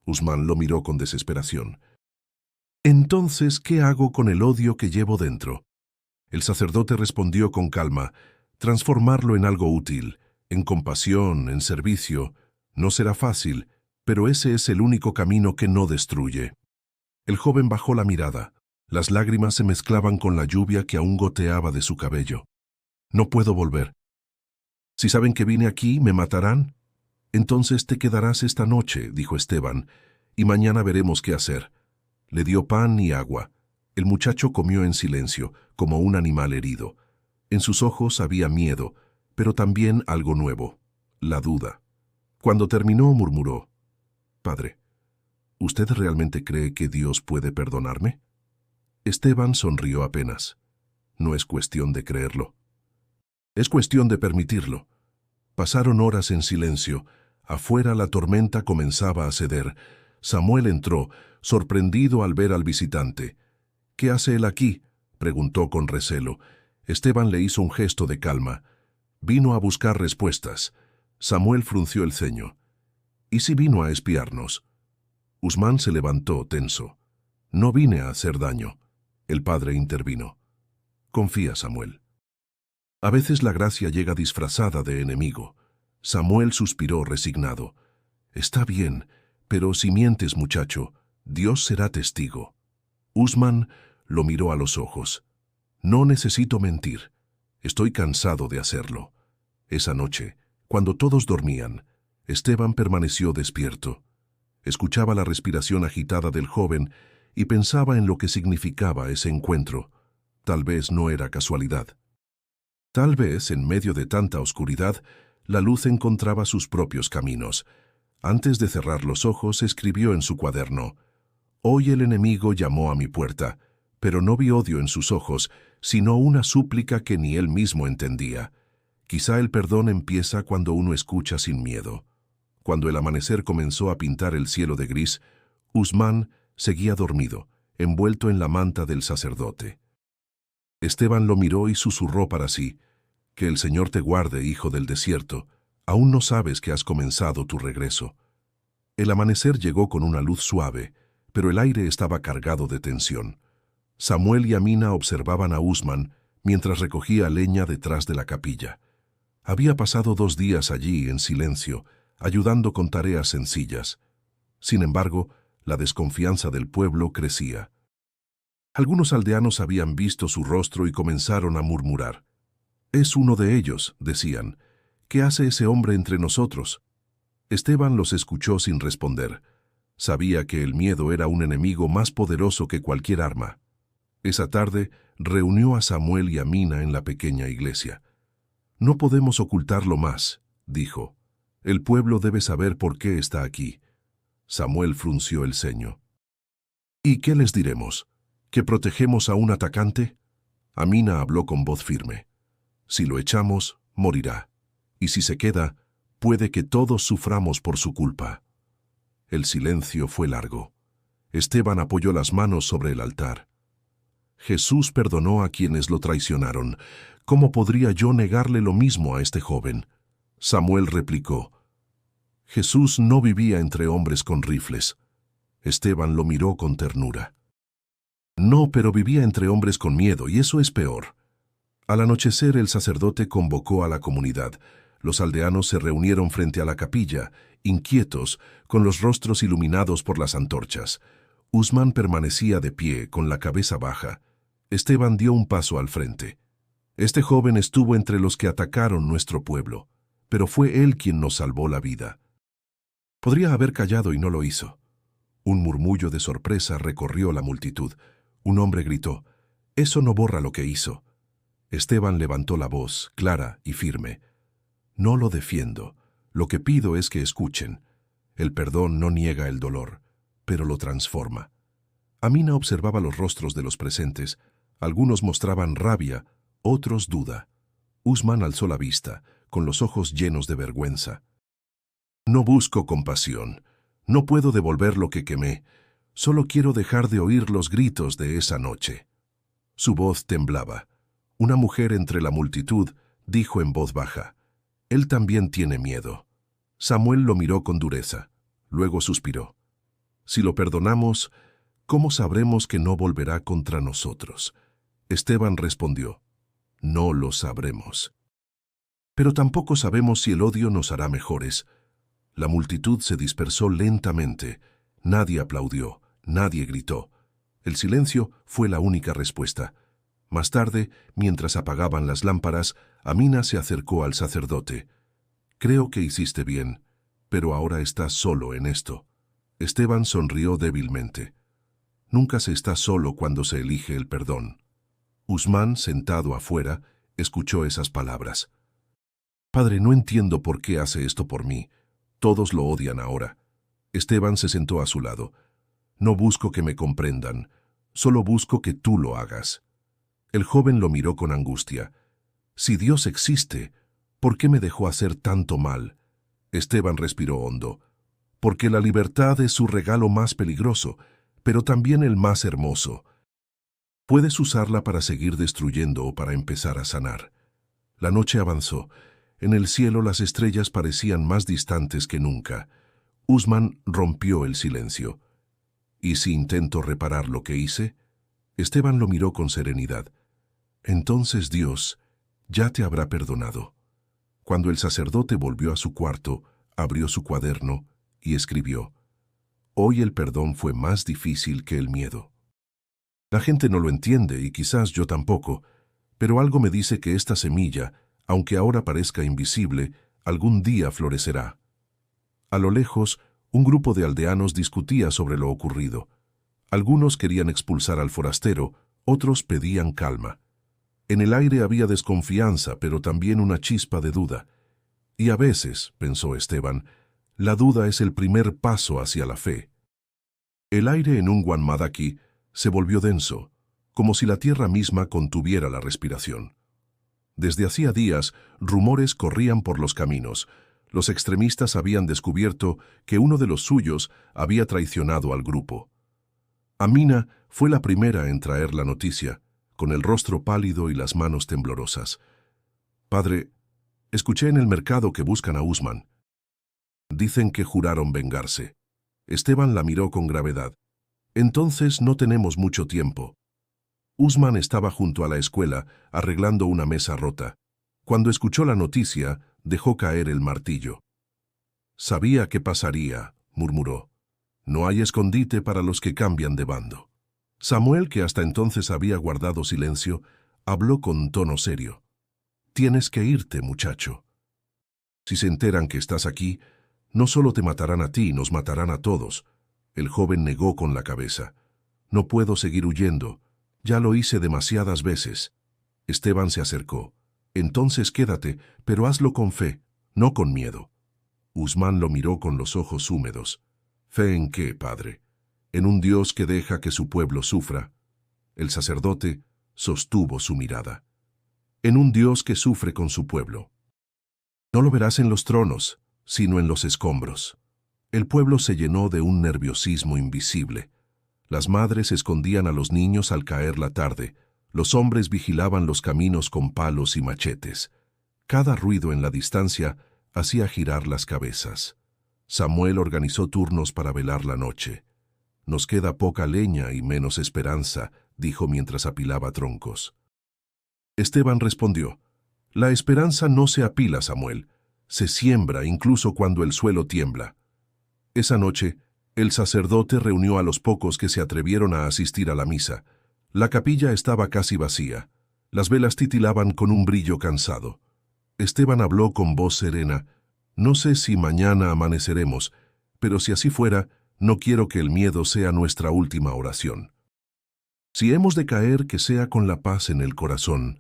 Usman lo miró con desesperación. Entonces, ¿qué hago con el odio que llevo dentro? El sacerdote respondió con calma, transformarlo en algo útil, en compasión, en servicio. No será fácil, pero ese es el único camino que no destruye. El joven bajó la mirada. Las lágrimas se mezclaban con la lluvia que aún goteaba de su cabello. No puedo volver. Si saben que vine aquí, ¿me matarán? Entonces te quedarás esta noche, dijo Esteban, y mañana veremos qué hacer. Le dio pan y agua. El muchacho comió en silencio, como un animal herido. En sus ojos había miedo, pero también algo nuevo, la duda. Cuando terminó, murmuró, «Padre, ¿usted realmente cree que Dios puede perdonarme?» Esteban sonrió apenas. No es cuestión de creerlo. Es cuestión de permitirlo. Pasaron horas en silencio. Afuera la tormenta comenzaba a ceder. Samuel entró, sorprendido al ver al visitante. «¿Qué hace él aquí?», preguntó con recelo. Esteban le hizo un gesto de calma. Vino a buscar respuestas. Samuel frunció el ceño. «¿Y si vino a espiarnos?» Usman se levantó, tenso. «No vine a hacer daño». El padre intervino. «Confía, Samuel. A veces la gracia llega disfrazada de enemigo». Samuel suspiró resignado. «Está bien, pero si mientes, muchacho, Dios será testigo». Usman lo miró a los ojos. «No necesito mentir. Estoy cansado de hacerlo». Esa noche, cuando todos dormían, Esteban permaneció despierto. Escuchaba la respiración agitada del joven y pensaba en lo que significaba ese encuentro. Tal vez no era casualidad. Tal vez, en medio de tanta oscuridad, la luz encontraba sus propios caminos. Antes de cerrar los ojos, escribió en su cuaderno: «Hoy el enemigo llamó a mi puerta, pero no vi odio en sus ojos, sino una súplica que ni él mismo entendía». Quizá el perdón empieza cuando uno escucha sin miedo. Cuando el amanecer comenzó a pintar el cielo de gris, Usman seguía dormido, envuelto en la manta del sacerdote. Esteban lo miró y susurró para sí: «Que el Señor te guarde, hijo del desierto. Aún no sabes que has comenzado tu regreso». El amanecer llegó con una luz suave, pero el aire estaba cargado de tensión. Samuel y Amina observaban a Usman mientras recogía leña detrás de la capilla. Había pasado 2 días allí en silencio, ayudando con tareas sencillas. Sin embargo, la desconfianza del pueblo crecía. Algunos aldeanos habían visto su rostro y comenzaron a murmurar. «Es uno de ellos», decían. «¿Qué hace ese hombre entre nosotros?» Esteban los escuchó sin responder. Sabía que el miedo era un enemigo más poderoso que cualquier arma. Esa tarde reunió a Samuel y a Amina en la pequeña iglesia. «No podemos ocultarlo más», dijo. «El pueblo debe saber por qué está aquí». Samuel frunció el ceño. «¿Y qué les diremos? ¿Que protegemos a un atacante?» Amina habló con voz firme. «Si lo echamos, morirá. Y si se queda, puede que todos suframos por su culpa». El silencio fue largo. Esteban apoyó las manos sobre el altar. «Jesús perdonó a quienes lo traicionaron. ¿Cómo podría yo negarle lo mismo a este joven?». Samuel replicó: «Jesús no vivía entre hombres con rifles». Esteban lo miró con ternura. No, pero vivía entre hombres con miedo, y eso es peor. Al anochecer, el sacerdote convocó a la comunidad. Los aldeanos se reunieron frente a la capilla, inquietos, con los rostros iluminados por las antorchas. Usman permanecía de pie, con la cabeza baja. Esteban dio un paso al frente. Este joven estuvo entre los que atacaron nuestro pueblo, pero fue él quien nos salvó la vida. Podría haber callado y no lo hizo. Un murmullo de sorpresa recorrió la multitud. Un hombre gritó: «Eso no borra lo que hizo». Esteban levantó la voz, clara y firme: «No lo defiendo. Lo que pido es que escuchen. El perdón no niega el dolor, pero lo transforma». Amina observaba los rostros de los presentes. Algunos mostraban rabia, otros duda. Usman alzó la vista, con los ojos llenos de vergüenza. «No busco compasión. No puedo devolver lo que quemé. Solo quiero dejar de oír los gritos de esa noche». Su voz temblaba. Una mujer entre la multitud dijo en voz baja: «Él también tiene miedo». Samuel lo miró con dureza. Luego suspiró. «Si lo perdonamos, ¿cómo sabremos que no volverá contra nosotros?». Esteban respondió: «No lo sabremos. Pero tampoco sabemos si el odio nos hará mejores». La multitud se dispersó lentamente. Nadie aplaudió, nadie gritó. El silencio fue la única respuesta. Más tarde, mientras apagaban las lámparas, Amina se acercó al sacerdote. «Creo que hiciste bien, pero ahora estás solo en esto». Esteban sonrió débilmente. Nunca se está solo cuando se elige el perdón. Usman, sentado afuera, escuchó esas palabras. «Padre, no entiendo por qué hace esto por mí. Todos lo odian ahora». Esteban se sentó a su lado. «No busco que me comprendan, solo busco que tú lo hagas». El joven lo miró con angustia. «Si Dios existe, ¿por qué me dejó hacer tanto mal?». Esteban respiró hondo. «Porque la libertad es su regalo más peligroso, pero también el más hermoso. Puedes usarla para seguir destruyendo o para empezar a sanar». La noche avanzó. En el cielo las estrellas parecían más distantes que nunca. Usman rompió el silencio. «¿Y si intento reparar lo que hice?». Esteban lo miró con serenidad. «Entonces Dios ya te habrá perdonado». Cuando el sacerdote volvió a su cuarto, abrió su cuaderno y escribió: «Hoy el perdón fue más difícil que el miedo». La gente no lo entiende y quizás yo tampoco, pero algo me dice que esta semilla, aunque ahora parezca invisible, algún día florecerá. A lo lejos, un grupo de aldeanos discutía sobre lo ocurrido. Algunos querían expulsar al forastero, otros pedían calma. En el aire había desconfianza, pero también una chispa de duda. Y a veces, pensó Esteban, la duda es el primer paso hacia la fe. El aire en Ungwan Madaki se volvió denso, como si la tierra misma contuviera la respiración. Desde hacía días, rumores corrían por los caminos. Los extremistas habían descubierto que uno de los suyos había traicionado al grupo. Amina fue la primera en traer la noticia, con el rostro pálido y las manos temblorosas. «Padre, escuché en el mercado que buscan a Usman. Dicen que juraron vengarse». Esteban la miró con gravedad. «Entonces no tenemos mucho tiempo». Usman estaba junto a la escuela, arreglando una mesa rota. Cuando escuchó la noticia, dejó caer el martillo. «Sabía que pasaría», murmuró. «No hay escondite para los que cambian de bando». Samuel, que hasta entonces había guardado silencio, habló con tono serio. «Tienes que irte, muchacho. Si se enteran que estás aquí, no solo te matarán a ti, nos matarán a todos». El joven negó con la cabeza. «No puedo seguir huyendo. Ya lo hice demasiadas veces». Esteban se acercó. «Entonces quédate, pero hazlo con fe, no con miedo». Usman lo miró con los ojos húmedos. «¿Fe en qué, padre? ¿En un Dios que deja que su pueblo sufra?». El sacerdote sostuvo su mirada. «En un Dios que sufre con su pueblo. No lo verás en los tronos, sino en los escombros». El pueblo se llenó de un nerviosismo invisible. Las madres escondían a los niños al caer la tarde. Los hombres vigilaban los caminos con palos y machetes. Cada ruido en la distancia hacía girar las cabezas. Samuel organizó turnos para velar la noche. «Nos queda poca leña y menos esperanza», dijo mientras apilaba troncos. Esteban respondió, «La esperanza no se apila, Samuel, se siembra incluso cuando el suelo tiembla». Esa noche, el sacerdote reunió a los pocos que se atrevieron a asistir a la misa. La capilla estaba casi vacía. Las velas titilaban con un brillo cansado. Esteban habló con voz serena, «No sé si mañana amaneceremos, pero si así fuera, no quiero que el miedo sea nuestra última oración. Si hemos de caer, que sea con la paz en el corazón».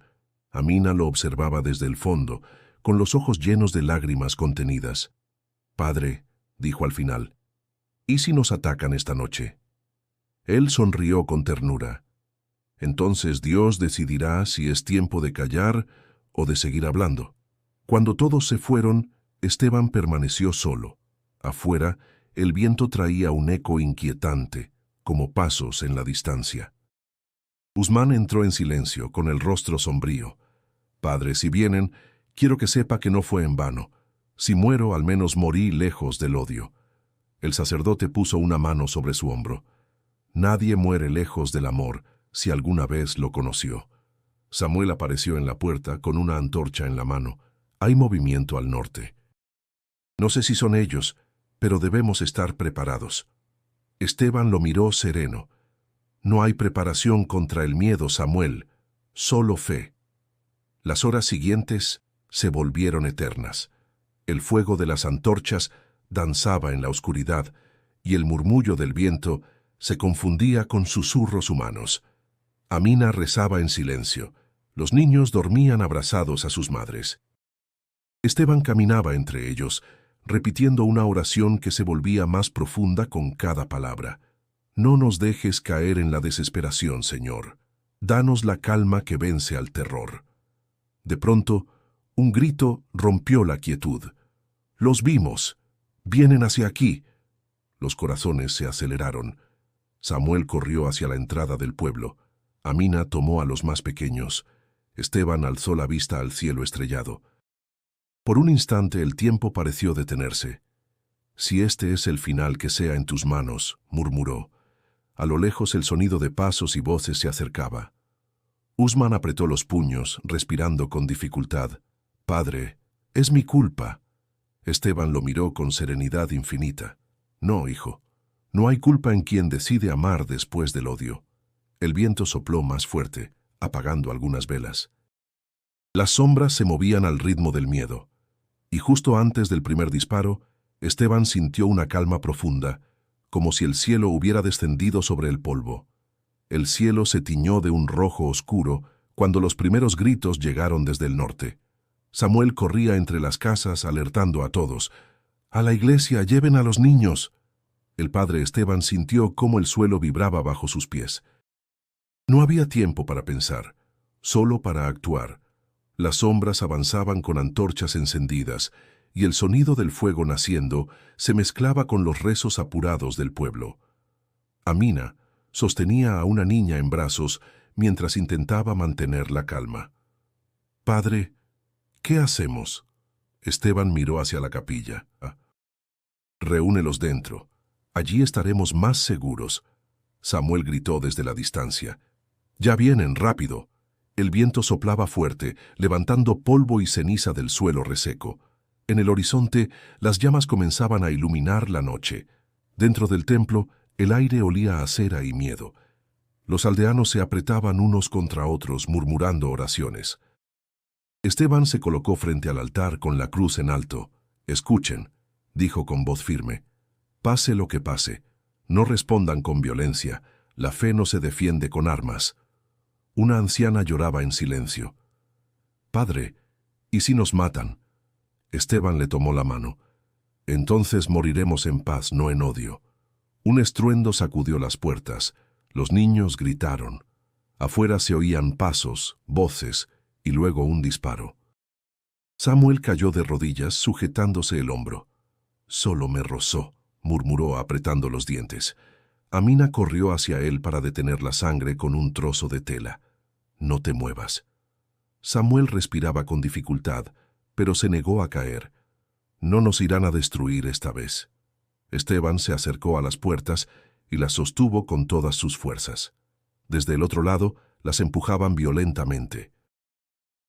Amina lo observaba desde el fondo, con los ojos llenos de lágrimas contenidas. «Padre», dijo al final, «¿y si nos atacan esta noche?». Él sonrió con ternura. «Entonces Dios decidirá si es tiempo de callar o de seguir hablando». Cuando todos se fueron, Esteban permaneció solo. Afuera, el viento traía un eco inquietante, como pasos en la distancia. Usman entró en silencio, con el rostro sombrío. «Padre, si vienen, quiero que sepa que no fue en vano. Si muero, al menos morí lejos del odio». El sacerdote puso una mano sobre su hombro. «Nadie muere lejos del amor, si alguna vez lo conoció». Samuel apareció en la puerta con una antorcha en la mano. «Hay movimiento al norte. No sé si son ellos, pero debemos estar preparados». Esteban lo miró sereno. «No hay preparación contra el miedo, Samuel, solo fe». Las horas siguientes se volvieron eternas. El fuego de las antorchas danzaba en la oscuridad y el murmullo del viento se confundía con susurros humanos. Amina rezaba en silencio. Los niños dormían abrazados a sus madres. Esteban caminaba entre ellos, repitiendo una oración que se volvía más profunda con cada palabra. «No nos dejes caer en la desesperación, Señor. Danos la calma que vence al terror». De pronto, un grito rompió la quietud. «Los vimos. Vienen hacia aquí». Los corazones se aceleraron. Samuel corrió hacia la entrada del pueblo. Amina tomó a los más pequeños. Esteban alzó la vista al cielo estrellado. Por un instante el tiempo pareció detenerse. «Si este es el final, que sea en tus manos», murmuró. A lo lejos el sonido de pasos y voces se acercaba. Usman apretó los puños, respirando con dificultad. «Padre, es mi culpa». Esteban lo miró con serenidad infinita. «No, hijo, no hay culpa en quien decide amar después del odio». El viento sopló más fuerte, apagando algunas velas. Las sombras se movían al ritmo del miedo. Y justo antes del primer disparo, Esteban sintió una calma profunda, como si el cielo hubiera descendido sobre el polvo. El cielo se tiñó de un rojo oscuro cuando los primeros gritos llegaron desde el norte. Samuel corría entre las casas alertando a todos. «¡A la iglesia, lleven a los niños!». El padre Esteban sintió cómo el suelo vibraba bajo sus pies. No había tiempo para pensar, solo para actuar. Las sombras avanzaban con antorchas encendidas, y el sonido del fuego naciendo se mezclaba con los rezos apurados del pueblo. Amina sostenía a una niña en brazos mientras intentaba mantener la calma. «Padre, ¿qué hacemos?». Esteban miró hacia la capilla. «Reúnelos dentro. Allí estaremos más seguros». Samuel gritó desde la distancia. «Ya vienen, rápido». El viento soplaba fuerte, levantando polvo y ceniza del suelo reseco. En el horizonte, las llamas comenzaban a iluminar la noche. Dentro del templo, el aire olía a cera y miedo. Los aldeanos se apretaban unos contra otros, murmurando oraciones. Esteban se colocó frente al altar con la cruz en alto. «Escuchen», dijo con voz firme. «Pase lo que pase, no respondan con violencia. La fe no se defiende con armas». Una anciana lloraba en silencio. «Padre, ¿y si nos matan?». Esteban le tomó la mano. «Entonces moriremos en paz, no en odio». Un estruendo sacudió las puertas. Los niños gritaron. Afuera se oían pasos, voces y luego un disparo. Samuel cayó de rodillas sujetándose el hombro. «Solo me rozó», murmuró apretando los dientes. Amina corrió hacia él para detener la sangre con un trozo de tela. «No te muevas». Samuel respiraba con dificultad, pero se negó a caer. «No nos irán a destruir esta vez». Esteban se acercó a las puertas y las sostuvo con todas sus fuerzas. Desde el otro lado, las empujaban violentamente.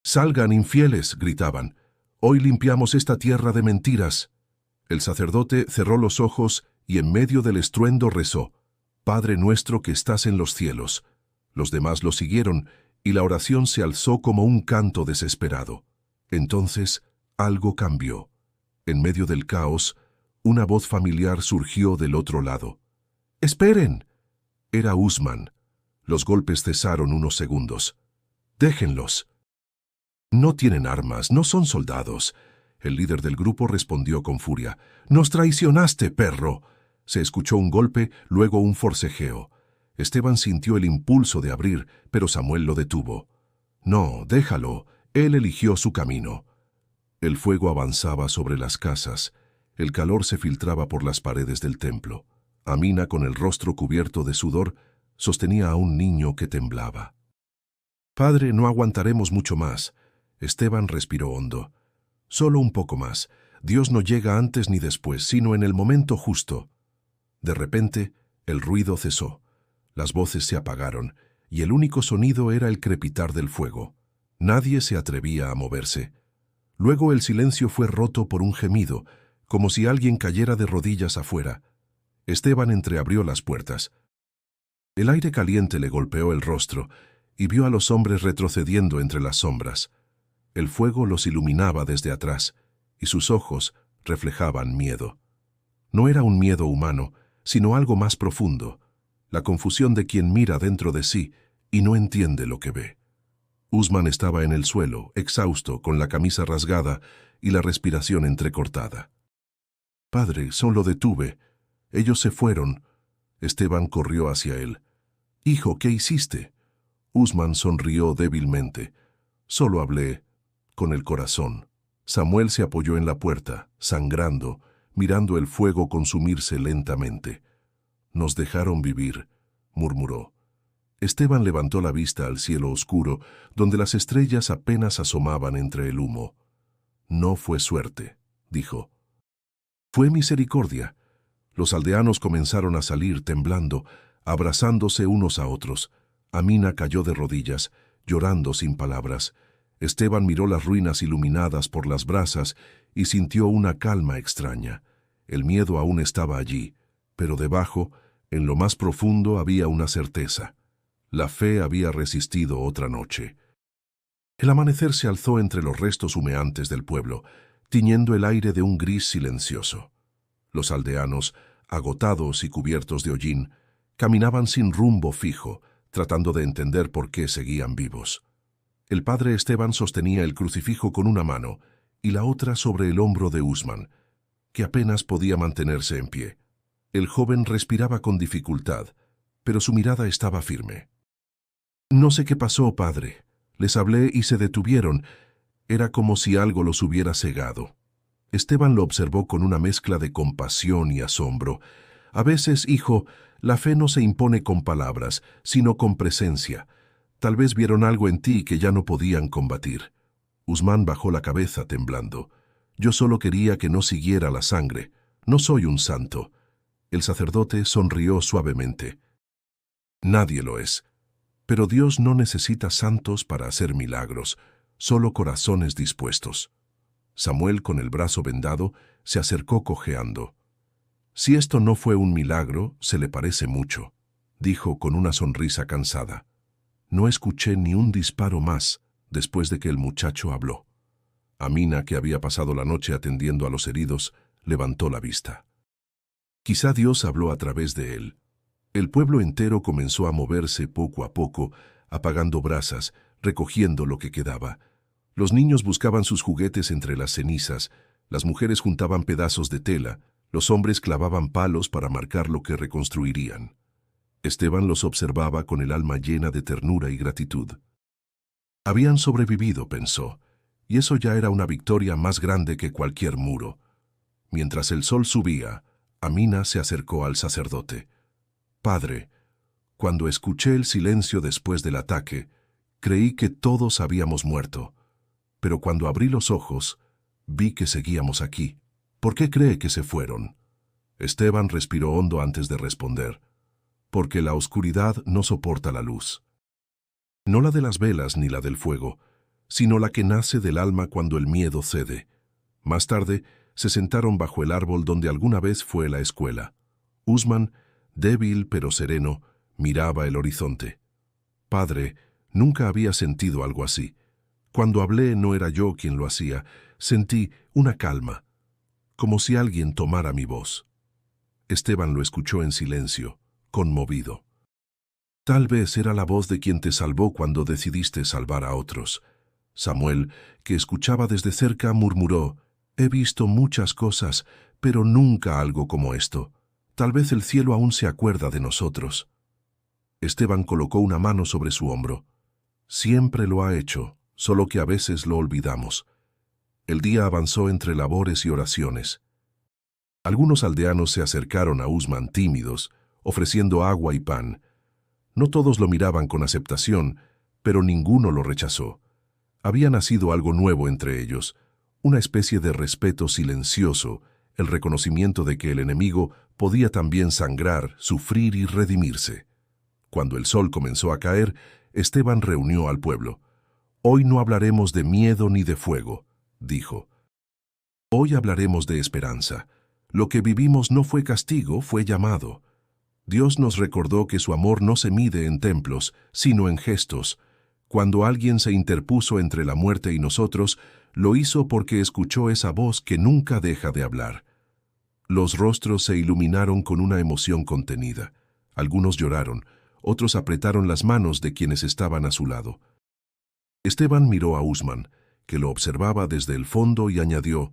«¡Salgan, infieles!», gritaban. «Hoy limpiamos esta tierra de mentiras». El sacerdote cerró los ojos y en medio del estruendo rezó: «Padre nuestro que estás en los cielos». Los demás lo siguieron y la oración se alzó como un canto desesperado. Entonces, algo cambió. En medio del caos, una voz familiar surgió del otro lado. «¡Esperen!». Era Usman. Los golpes cesaron unos segundos. «Déjenlos». «No tienen armas, no son soldados». El líder del grupo respondió con furia. «¡Nos traicionaste, perro!». Se escuchó un golpe, luego un forcejeo. Esteban sintió el impulso de abrir, pero Samuel lo detuvo. «No, déjalo. Él eligió su camino». El fuego avanzaba sobre las casas. El calor se filtraba por las paredes del templo. Amina, con el rostro cubierto de sudor, sostenía a un niño que temblaba. «Padre, no aguantaremos mucho más». Esteban respiró hondo. «Solo un poco más. Dios no llega antes ni después, sino en el momento justo». De repente, el ruido cesó. Las voces se apagaron, y el único sonido era el crepitar del fuego. Nadie se atrevía a moverse. Luego el silencio fue roto por un gemido, como si alguien cayera de rodillas afuera. Esteban entreabrió las puertas. El aire caliente le golpeó el rostro, y vio a los hombres retrocediendo entre las sombras. El fuego los iluminaba desde atrás, y sus ojos reflejaban miedo. No era un miedo humano, sino algo más profundo, la confusión de quien mira dentro de sí y no entiende lo que ve. Usman estaba en el suelo, exhausto, con la camisa rasgada y la respiración entrecortada. «Padre, solo detuve. Ellos se fueron». Esteban corrió hacia él. «Hijo, ¿qué hiciste?». Usman sonrió débilmente. «Solo hablé con el corazón». Samuel se apoyó en la puerta, sangrando, mirando el fuego consumirse lentamente. «Nos dejaron vivir», murmuró. Esteban levantó la vista al cielo oscuro, donde las estrellas apenas asomaban entre el humo. «No fue suerte», dijo. «Fue misericordia». Los aldeanos comenzaron a salir temblando, abrazándose unos a otros. Amina cayó de rodillas, llorando sin palabras. Esteban miró las ruinas iluminadas por las brasas y sintió una calma extraña. El miedo aún estaba allí, pero debajo, en lo más profundo, había una certeza. La fe había resistido otra noche. El amanecer se alzó entre los restos humeantes del pueblo, tiñendo el aire de un gris silencioso. Los aldeanos, agotados y cubiertos de hollín, caminaban sin rumbo fijo, tratando de entender por qué seguían vivos. El padre Esteban sostenía el crucifijo con una mano y la otra sobre el hombro de Usman, que apenas podía mantenerse en pie. El joven respiraba con dificultad, pero su mirada estaba firme. «No sé qué pasó, padre. Les hablé y se detuvieron. Era como si algo los hubiera cegado». Esteban lo observó con una mezcla de compasión y asombro. «A veces, hijo, la fe no se impone con palabras, sino con presencia. Tal vez vieron algo en ti que ya no podían combatir». Usman bajó la cabeza temblando. «Yo solo quería que no siguiera la sangre. No soy un santo». El sacerdote sonrió suavemente. «Nadie lo es. Pero Dios no necesita santos para hacer milagros, solo corazones dispuestos». Samuel, con el brazo vendado, se acercó cojeando. «Si esto no fue un milagro, se le parece mucho», dijo con una sonrisa cansada. «No escuché ni un disparo más después de que el muchacho habló». Amina, que había pasado la noche atendiendo a los heridos, levantó la vista. Quizá Dios habló a través de él. El pueblo entero comenzó a moverse poco a poco, apagando brasas, recogiendo lo que quedaba. Los niños buscaban sus juguetes entre las cenizas, las mujeres juntaban pedazos de tela, los hombres clavaban palos para marcar lo que reconstruirían. Esteban los observaba con el alma llena de ternura y gratitud. Habían sobrevivido, pensó, y eso ya era una victoria más grande que cualquier muro. Mientras el sol subía, Amina se acercó al sacerdote. «Padre, cuando escuché el silencio después del ataque, creí que todos habíamos muerto. Pero cuando abrí los ojos, vi que seguíamos aquí. ¿Por qué cree que se fueron?». Esteban respiró hondo antes de responder. porque la oscuridad no soporta la luz. No la de las velas ni la del fuego, sino la que nace del alma cuando el miedo cede. Más tarde, se sentaron bajo el árbol donde alguna vez fue la escuela. Usman, débil pero sereno, miraba el horizonte. Padre, nunca había sentido algo así. Cuando hablé no era yo quien lo hacía, sentí una calma, como si alguien tomara mi voz. Esteban lo escuchó en silencio, conmovido. Tal vez era la voz de quien te salvó cuando decidiste salvar a otros. Samuel, que escuchaba desde cerca, murmuró: «He visto muchas cosas, pero nunca algo como esto. Tal vez el cielo aún se acuerda de nosotros». Esteban colocó una mano sobre su hombro. «Siempre lo ha hecho, solo que a veces lo olvidamos». El día avanzó entre labores y oraciones. Algunos aldeanos se acercaron a Usman tímidos, ofreciendo agua y pan. No todos lo miraban con aceptación, pero ninguno lo rechazó. Había nacido algo nuevo entre ellos, una especie de respeto silencioso, el reconocimiento de que el enemigo podía también sangrar, sufrir y redimirse. Cuando el sol comenzó a caer, Esteban reunió al pueblo. «Hoy no hablaremos de miedo ni de fuego», dijo. «Hoy hablaremos de esperanza. Lo que vivimos no fue castigo, fue llamado. Dios nos recordó que su amor no se mide en templos, sino en gestos. Cuando alguien se interpuso entre la muerte y nosotros, lo hizo porque escuchó esa voz que nunca deja de hablar». Los rostros se iluminaron con una emoción contenida. Algunos lloraron, otros apretaron las manos de quienes estaban a su lado. Esteban miró a Usman, que lo observaba desde el fondo, y añadió: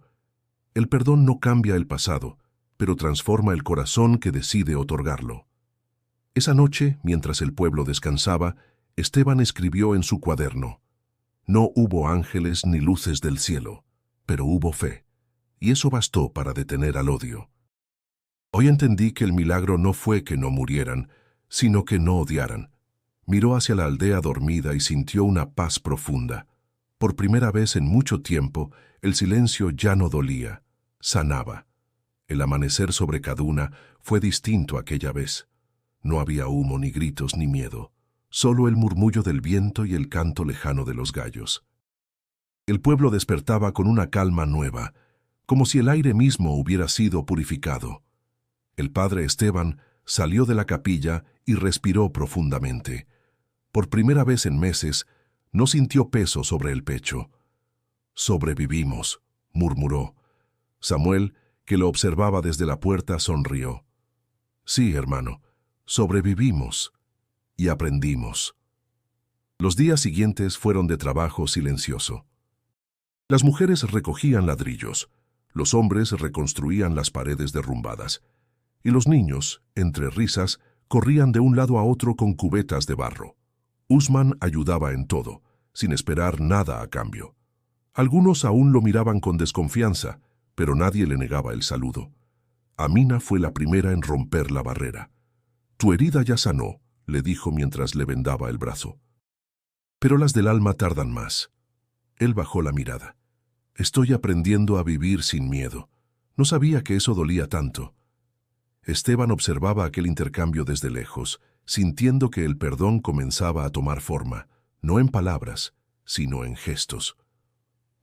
«El perdón no cambia el pasado, pero transforma el corazón que decide otorgarlo». Esa noche, mientras el pueblo descansaba, Esteban escribió en su cuaderno: «No hubo ángeles ni luces del cielo, pero hubo fe, y eso bastó para detener al odio. Hoy entendí que el milagro no fue que no murieran, sino que no odiaran». Miró hacia la aldea dormida y sintió una paz profunda. Por primera vez en mucho tiempo, el silencio ya no dolía, sanaba. El amanecer sobre Kaduna fue distinto aquella vez. No había humo, ni gritos, ni miedo, solo el murmullo del viento y el canto lejano de los gallos. El pueblo despertaba con una calma nueva, como si el aire mismo hubiera sido purificado. El padre Esteban salió de la capilla y respiró profundamente. Por primera vez en meses, no sintió peso sobre el pecho. «Sobrevivimos», murmuró. Samuel, que lo observaba desde la puerta, sonrió. «Sí, hermano, sobrevivimos y aprendimos». Los días siguientes fueron de trabajo silencioso. Las mujeres recogían ladrillos, los hombres reconstruían las paredes derrumbadas, y los niños, entre risas, corrían de un lado a otro con cubetas de barro. Usman ayudaba en todo, sin esperar nada a cambio. Algunos aún lo miraban con desconfianza, pero nadie le negaba el saludo. Amina fue la primera en romper la barrera. «Tu herida ya sanó», le dijo mientras le vendaba el brazo. «Pero las del alma tardan más». Él bajó la mirada. «Estoy aprendiendo a vivir sin miedo. No sabía que eso dolía tanto». Esteban observaba aquel intercambio desde lejos, sintiendo que el perdón comenzaba a tomar forma, no en palabras, sino en gestos.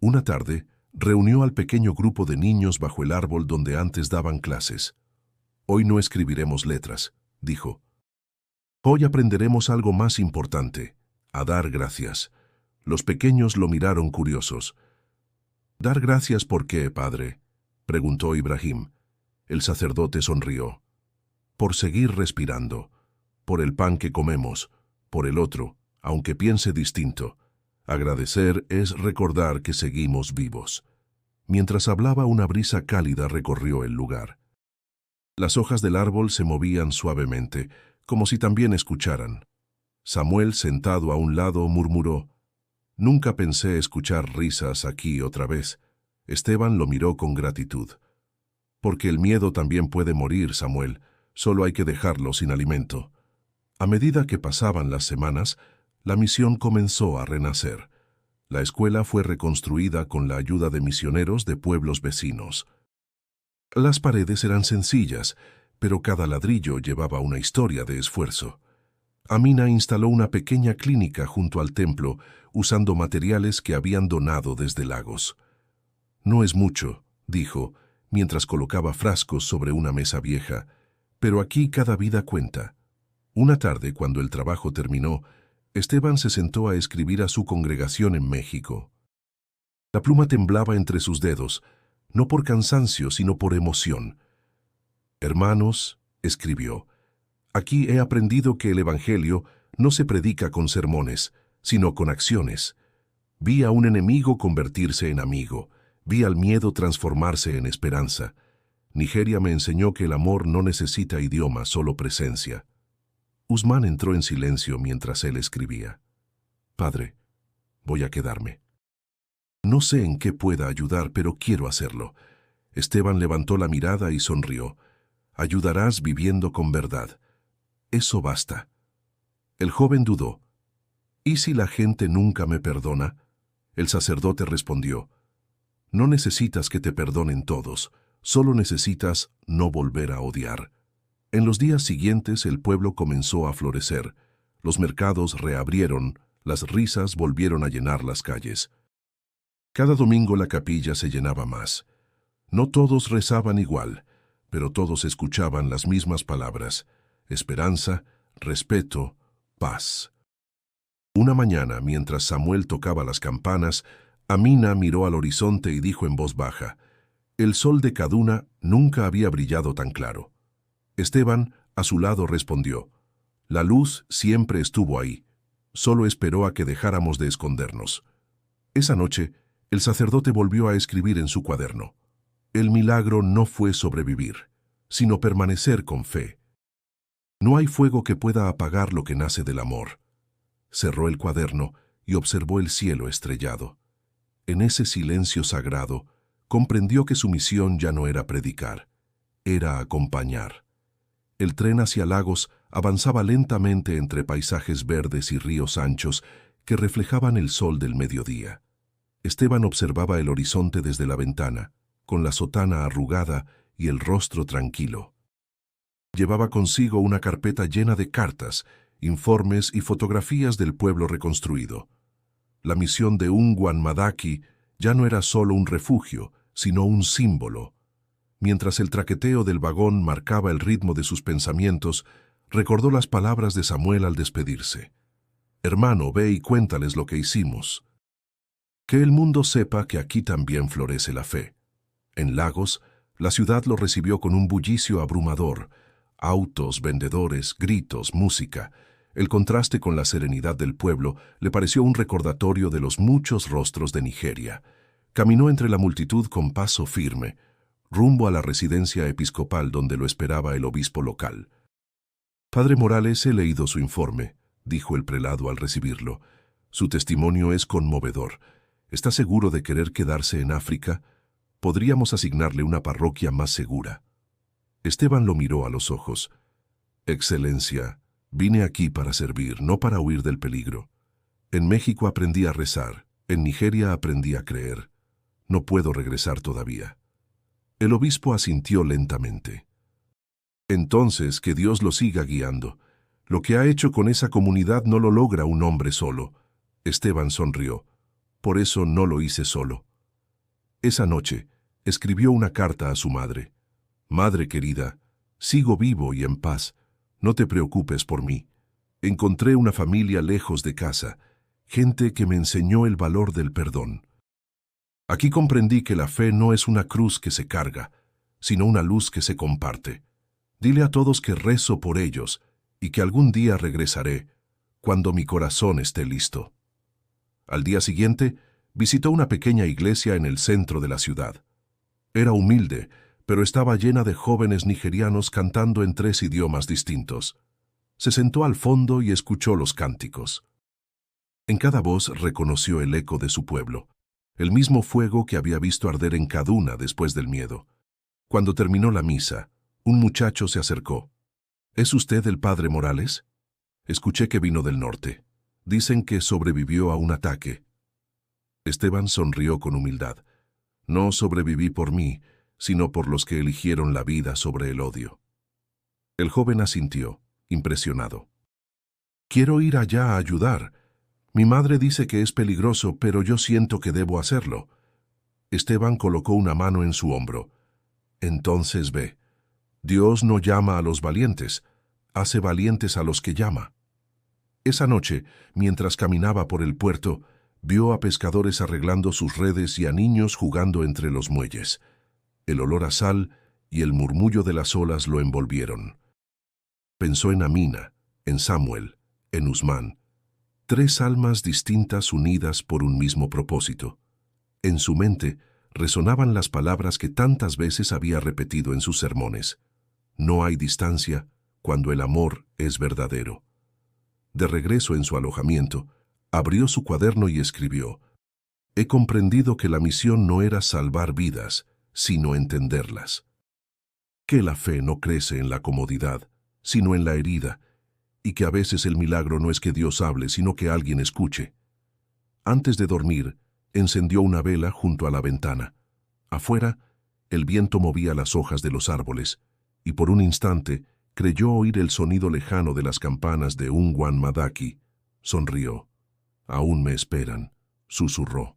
Una tarde, reunió al pequeño grupo de niños bajo el árbol donde antes daban clases. «Hoy no escribiremos letras», dijo. «Hoy aprenderemos algo más importante, a dar gracias». Los pequeños lo miraron curiosos. «¿Dar gracias por qué, padre?», preguntó Ibrahim. El sacerdote sonrió. «Por seguir respirando, por el pan que comemos, por el otro, aunque piense distinto. Agradecer es recordar que seguimos vivos». Mientras hablaba, una brisa cálida recorrió el lugar. Las hojas del árbol se movían suavemente, como si también escucharan. Samuel, sentado a un lado, murmuró: «Nunca pensé escuchar risas aquí otra vez». Esteban lo miró con gratitud. «Porque el miedo también puede morir, Samuel, solo hay que dejarlo sin alimento». A medida que pasaban las semanas, la misión comenzó a renacer. La escuela fue reconstruida con la ayuda de misioneros de pueblos vecinos. Las paredes eran sencillas, pero cada ladrillo llevaba una historia de esfuerzo. Amina instaló una pequeña clínica junto al templo, usando materiales que habían donado desde Lagos. No es mucho, dijo, mientras colocaba frascos sobre una mesa vieja, pero aquí cada vida cuenta. Una tarde, cuando el trabajo terminó, Esteban se sentó a escribir a su congregación en México. La pluma temblaba entre sus dedos, no por cansancio, sino por emoción. «Hermanos», escribió, «aquí he aprendido que el Evangelio no se predica con sermones, sino con acciones. Vi a un enemigo convertirse en amigo, vi al miedo transformarse en esperanza. Nigeria me enseñó que el amor no necesita idioma, solo presencia». Usman entró en silencio mientras él escribía. «Padre, voy a quedarme. No sé en qué pueda ayudar, pero quiero hacerlo». Esteban levantó la mirada y sonrió. «Ayudarás viviendo con verdad. Eso basta». El joven dudó. «¿Y si la gente nunca me perdona?». El sacerdote respondió. «No necesitas que te perdonen todos, solo necesitas no volver a odiar». En los días siguientes el pueblo comenzó a florecer. Los mercados reabrieron, las risas volvieron a llenar las calles. Cada domingo la capilla se llenaba más. No todos rezaban igual, pero todos escuchaban las mismas palabras: esperanza, respeto, paz. Una mañana, mientras Samuel tocaba las campanas, Amina miró al horizonte y dijo en voz baja: «El sol de Kaduna nunca había brillado tan claro». Esteban, a su lado, respondió: «La luz siempre estuvo ahí, solo esperó a que dejáramos de escondernos». Esa noche, el sacerdote volvió a escribir en su cuaderno: «El milagro no fue sobrevivir, sino permanecer con fe. No hay fuego que pueda apagar lo que nace del amor». Cerró el cuaderno y observó el cielo estrellado. En ese silencio sagrado, comprendió que su misión ya no era predicar, era acompañar. El tren hacia Lagos avanzaba lentamente entre paisajes verdes y ríos anchos que reflejaban el sol del mediodía. Esteban observaba el horizonte desde la ventana, con la sotana arrugada y el rostro tranquilo. Llevaba consigo una carpeta llena de cartas, informes y fotografías del pueblo reconstruido. La misión de Ungwan Madaki ya no era solo un refugio, sino un símbolo. Mientras el traqueteo del vagón marcaba el ritmo de sus pensamientos, recordó las palabras de Samuel al despedirse: «Hermano, ve y cuéntales lo que hicimos. Que el mundo sepa que aquí también florece la fe». En Lagos, la ciudad lo recibió con un bullicio abrumador: autos, vendedores, gritos, música. El contraste con la serenidad del pueblo le pareció un recordatorio de los muchos rostros de Nigeria. Caminó entre la multitud con paso firme, rumbo a la residencia episcopal donde lo esperaba el obispo local. «Padre Morales, he leído su informe», dijo el prelado al recibirlo. «Su testimonio es conmovedor. ¿Está seguro de querer quedarse en África? Podríamos asignarle una parroquia más segura». Esteban lo miró a los ojos. «Excelencia, vine aquí para servir, no para huir del peligro. En México aprendí a rezar, en Nigeria aprendí a creer. No puedo regresar todavía». El obispo asintió lentamente. «Entonces, que Dios lo siga guiando. Lo que ha hecho con esa comunidad no lo logra un hombre solo». Esteban sonrió. «Por eso no lo hice solo». Esa noche, escribió una carta a su madre: «Madre querida, sigo vivo y en paz. No te preocupes por mí. Encontré una familia lejos de casa, gente que me enseñó el valor del perdón. Aquí comprendí que la fe no es una cruz que se carga, sino una luz que se comparte. Dile a todos que rezo por ellos y que algún día regresaré, cuando mi corazón esté listo». Al día siguiente, visitó una pequeña iglesia en el centro de la ciudad. Era humilde, pero estaba llena de jóvenes nigerianos cantando en 3 idiomas distintos. Se sentó al fondo y escuchó los cánticos. En cada voz reconoció el eco de su pueblo, el mismo fuego que había visto arder en Kaduna después del miedo. Cuando terminó la misa, un muchacho se acercó. «¿Es usted el padre Morales? Escuché que vino del norte. Dicen que sobrevivió a un ataque». Esteban sonrió con humildad. «No sobreviví por mí, sino por los que eligieron la vida sobre el odio». El joven asintió, impresionado. Quiero ir allá a ayudar. Mi madre dice que es peligroso, pero yo siento que debo hacerlo. Esteban colocó una mano en su hombro. Entonces ve. Dios no llama a los valientes, hace valientes a los que llama. Esa noche, mientras caminaba por el puerto, vio a pescadores arreglando sus redes y a niños jugando entre los muelles. El olor a sal y el murmullo de las olas lo envolvieron. Pensó en Amina, en Samuel, en Usman, 3 almas distintas unidas por un mismo propósito. En su mente resonaban las palabras que tantas veces había repetido en sus sermones. No hay distancia cuando el amor es verdadero. De regreso en su alojamiento, abrió su cuaderno y escribió: He comprendido que la misión no era salvar vidas, sino entenderlas. Que la fe no crece en la comodidad, sino en la herida, y que a veces el milagro no es que Dios hable, sino que alguien escuche. Antes de dormir, encendió una vela junto a la ventana. Afuera, el viento movía las hojas de los árboles, y por un instante creyó oír el sonido lejano de las campanas de Ungwan Madaki. Sonrió. Aún me esperan, susurró.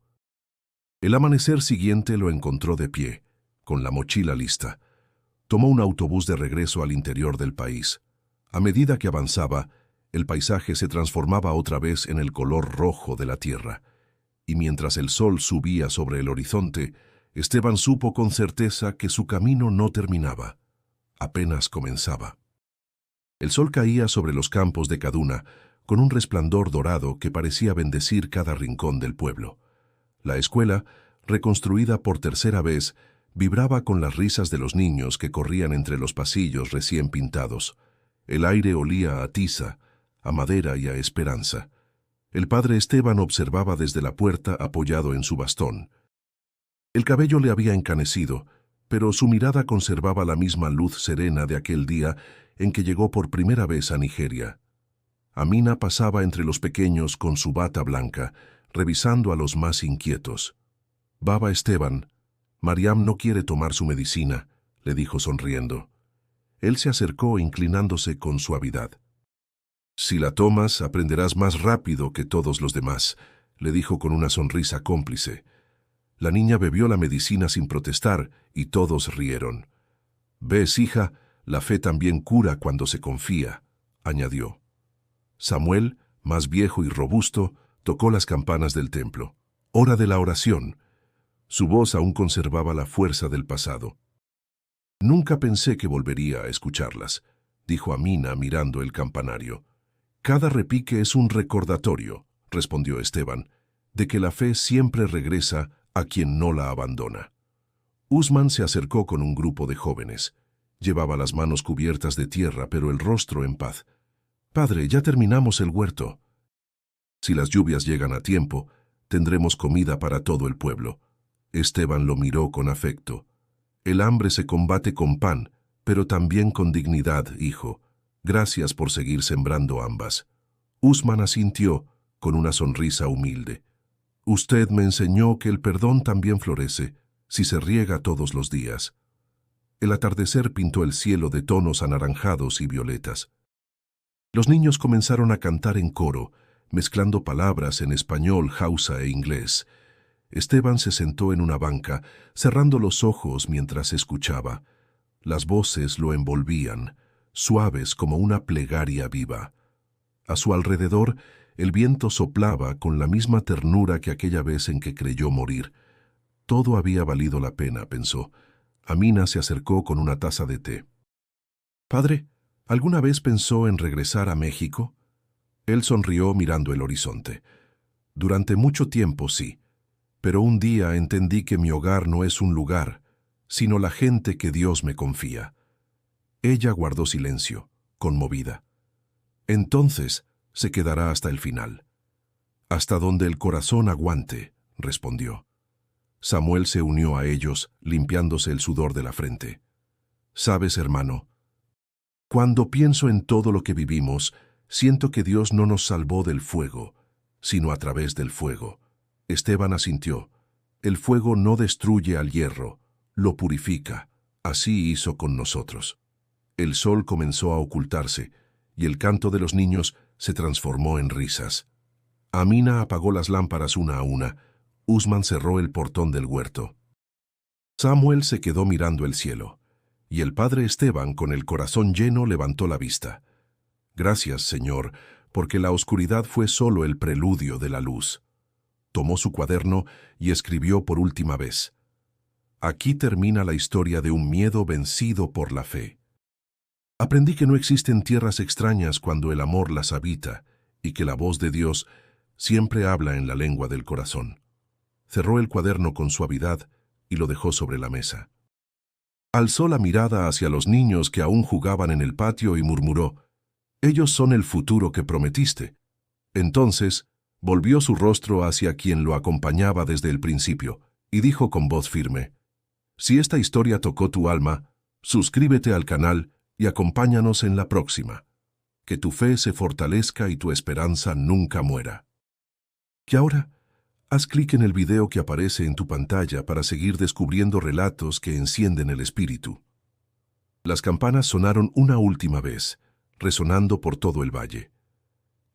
El amanecer siguiente lo encontró de pie, con la mochila lista. Tomó un autobús de regreso al interior del país. A medida que avanzaba, el paisaje se transformaba otra vez en el color rojo de la tierra, y mientras el sol subía sobre el horizonte, Esteban supo con certeza que su camino no terminaba, apenas comenzaba. El sol caía sobre los campos de Kaduna con un resplandor dorado que parecía bendecir cada rincón del pueblo. La escuela, reconstruida por tercera vez, vibraba con las risas de los niños que corrían entre los pasillos recién pintados. El aire olía a tiza, a madera y a esperanza. El padre Esteban observaba desde la puerta apoyado en su bastón. El cabello le había encanecido, pero su mirada conservaba la misma luz serena de aquel día en que llegó por primera vez a Nigeria. Amina pasaba entre los pequeños con su bata blanca, revisando a los más inquietos. «Baba Esteban, Mariam no quiere tomar su medicina», le dijo sonriendo. Él se acercó inclinándose con suavidad. «Si la tomas, aprenderás más rápido que todos los demás», le dijo con una sonrisa cómplice. La niña bebió la medicina sin protestar y todos rieron. «Ves, hija, la fe también cura cuando se confía», añadió. Samuel, más viejo y robusto, tocó las campanas del templo. Hora de la oración. Su voz aún conservaba la fuerza del pasado. «Nunca pensé que volvería a escucharlas», dijo Amina mirando el campanario. «Cada repique es un recordatorio», respondió Esteban, «de que la fe siempre regresa a quien no la abandona». Usman se acercó con un grupo de jóvenes. Llevaba las manos cubiertas de tierra, pero el rostro en paz. «Padre, ya terminamos el huerto. Si las lluvias llegan a tiempo, tendremos comida para todo el pueblo». Esteban lo miró con afecto. «El hambre se combate con pan, pero también con dignidad, hijo. Gracias por seguir sembrando ambas». Usman asintió con una sonrisa humilde. «Usted me enseñó que el perdón también florece si se riega todos los días». El atardecer pintó el cielo de tonos anaranjados y violetas. Los niños comenzaron a cantar en coro, mezclando palabras en español, hausa e inglés. Esteban se sentó en una banca, cerrando los ojos mientras escuchaba. Las voces lo envolvían, suaves como una plegaria viva. A su alrededor, el viento soplaba con la misma ternura que aquella vez en que creyó morir. Todo había valido la pena, pensó. Amina se acercó con una taza de té. «Padre, ¿alguna vez pensó en regresar a México?» Él sonrió mirando el horizonte. «Durante mucho tiempo sí, pero un día entendí que mi hogar no es un lugar, sino la gente que Dios me confía». Ella guardó silencio, conmovida. «Entonces se quedará hasta el final». «Hasta donde el corazón aguante», respondió. Samuel se unió a ellos, limpiándose el sudor de la frente. «Sabes, hermano, cuando pienso en todo lo que vivimos, siento que Dios no nos salvó del fuego, sino a través del fuego». Esteban asintió. «El fuego no destruye al hierro, lo purifica. Así hizo con nosotros». El sol comenzó a ocultarse, y el canto de los niños se transformó en risas. Amina apagó las lámparas una a una. Usman cerró el portón del huerto. Samuel se quedó mirando el cielo, y el padre Esteban, con el corazón lleno, levantó la vista. Gracias, Señor, porque la oscuridad fue solo el preludio de la luz. Tomó su cuaderno y escribió por última vez. Aquí termina la historia de un miedo vencido por la fe. Aprendí que no existen tierras extrañas cuando el amor las habita, y que la voz de Dios siempre habla en la lengua del corazón. Cerró el cuaderno con suavidad y lo dejó sobre la mesa. Alzó la mirada hacia los niños que aún jugaban en el patio y murmuró, «Ellos son el futuro que prometiste». Entonces, volvió su rostro hacia quien lo acompañaba desde el principio y dijo con voz firme, «Si esta historia tocó tu alma, suscríbete al canal y acompáñanos en la próxima. Que tu fe se fortalezca y tu esperanza nunca muera». Y ahora, haz clic en el video que aparece en tu pantalla para seguir descubriendo relatos que encienden el espíritu. Las campanas sonaron una última vez, resonando por todo el valle.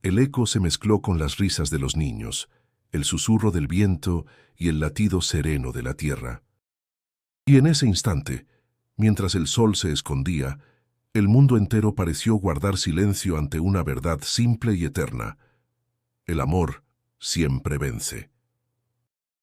El eco se mezcló con las risas de los niños, el susurro del viento y el latido sereno de la tierra. Y en ese instante, mientras el sol se escondía, el mundo entero pareció guardar silencio ante una verdad simple y eterna. El amor siempre vence.